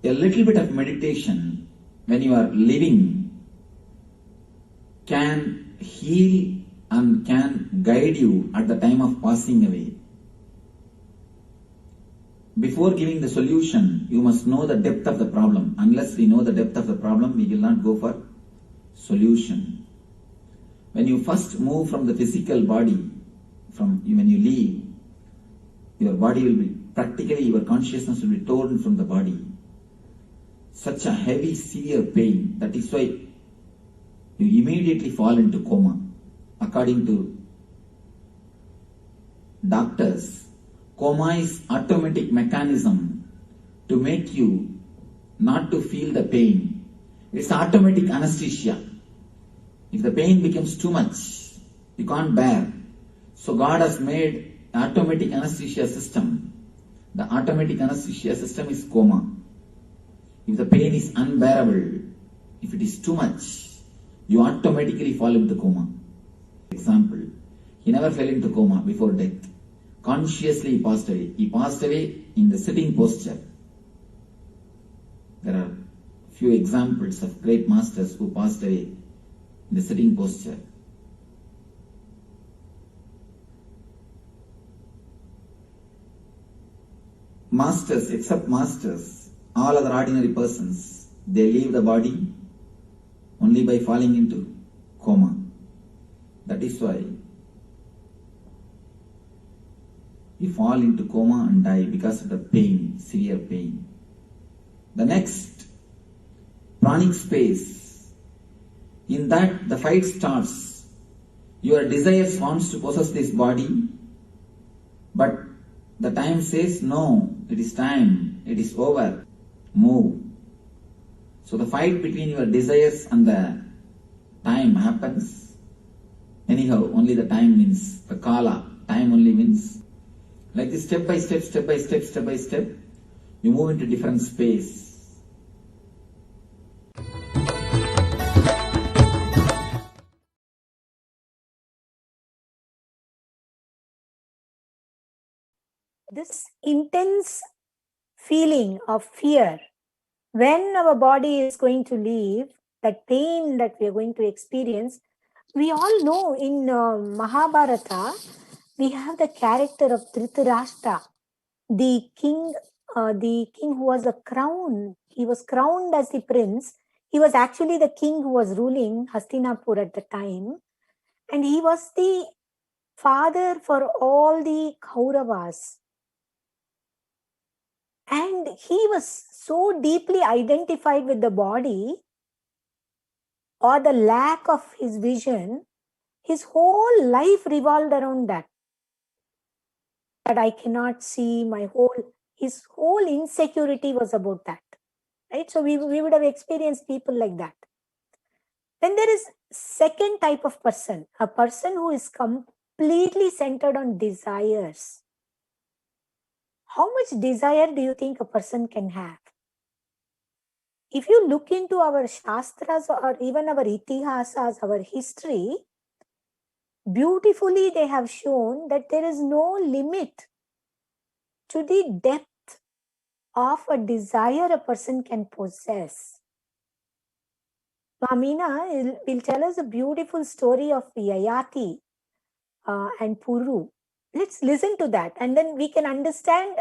A little bit of meditation when you are living can heal and can guide you at the time of passing away. Before giving the solution, you must know the depth of the problem. Unless we know the depth of the problem, we will not go for solution. When you first move from the physical body, when you leave, your body will be, practically your consciousness will be torn from the body. Such a heavy, severe pain. That is why you immediately fall into coma. According to doctors, coma is automatic mechanism to make you not to feel the pain. It's automatic anesthesia. If the pain becomes too much, you can't bear. So God has made automatic anesthesia system. The automatic anesthesia system is coma. If the pain is unbearable, if it is too much, you automatically fall into coma. Example, he never fell into coma before death. Consciously he passed away. He passed away in the sitting posture. There are few examples of great masters who passed away in the sitting posture. Masters, except masters, all other ordinary persons, they leave the body only by falling into coma. That is why you fall into coma and die because of the pain, severe pain. The next, pranic space. In that, the fight starts. Your desires wants to possess this body, but the time says, no, it is time, it is over, move. So the fight between your desires and the time happens. Anyhow, only the time wins. The kala, time only wins. Like this, step by step, step by step, step by step, you move into different space. This intense feeling of fear, when our body is going to leave, that pain that we are going to experience, we all know in Mahabharata, we have the character of Dhritarashtra, the king who was a crown. He was crowned as the prince. He was actually the king who was ruling Hastinapur at the time. And he was the father for all the Kauravas. And he was so deeply identified with the body or the lack of his vision, his whole life revolved around that. That I cannot see, his whole insecurity was about that. Right? So we would have experienced people like that. Then there is second type of person, a person who is completely centered on desires. How much desire do you think a person can have? If you look into our Shastras or even our Itihasas, our history, beautifully they have shown that there is no limit to the depth of a desire a person can possess. Mamina will tell us a beautiful story of Yayati and Puru. Let's listen to that and then we can understand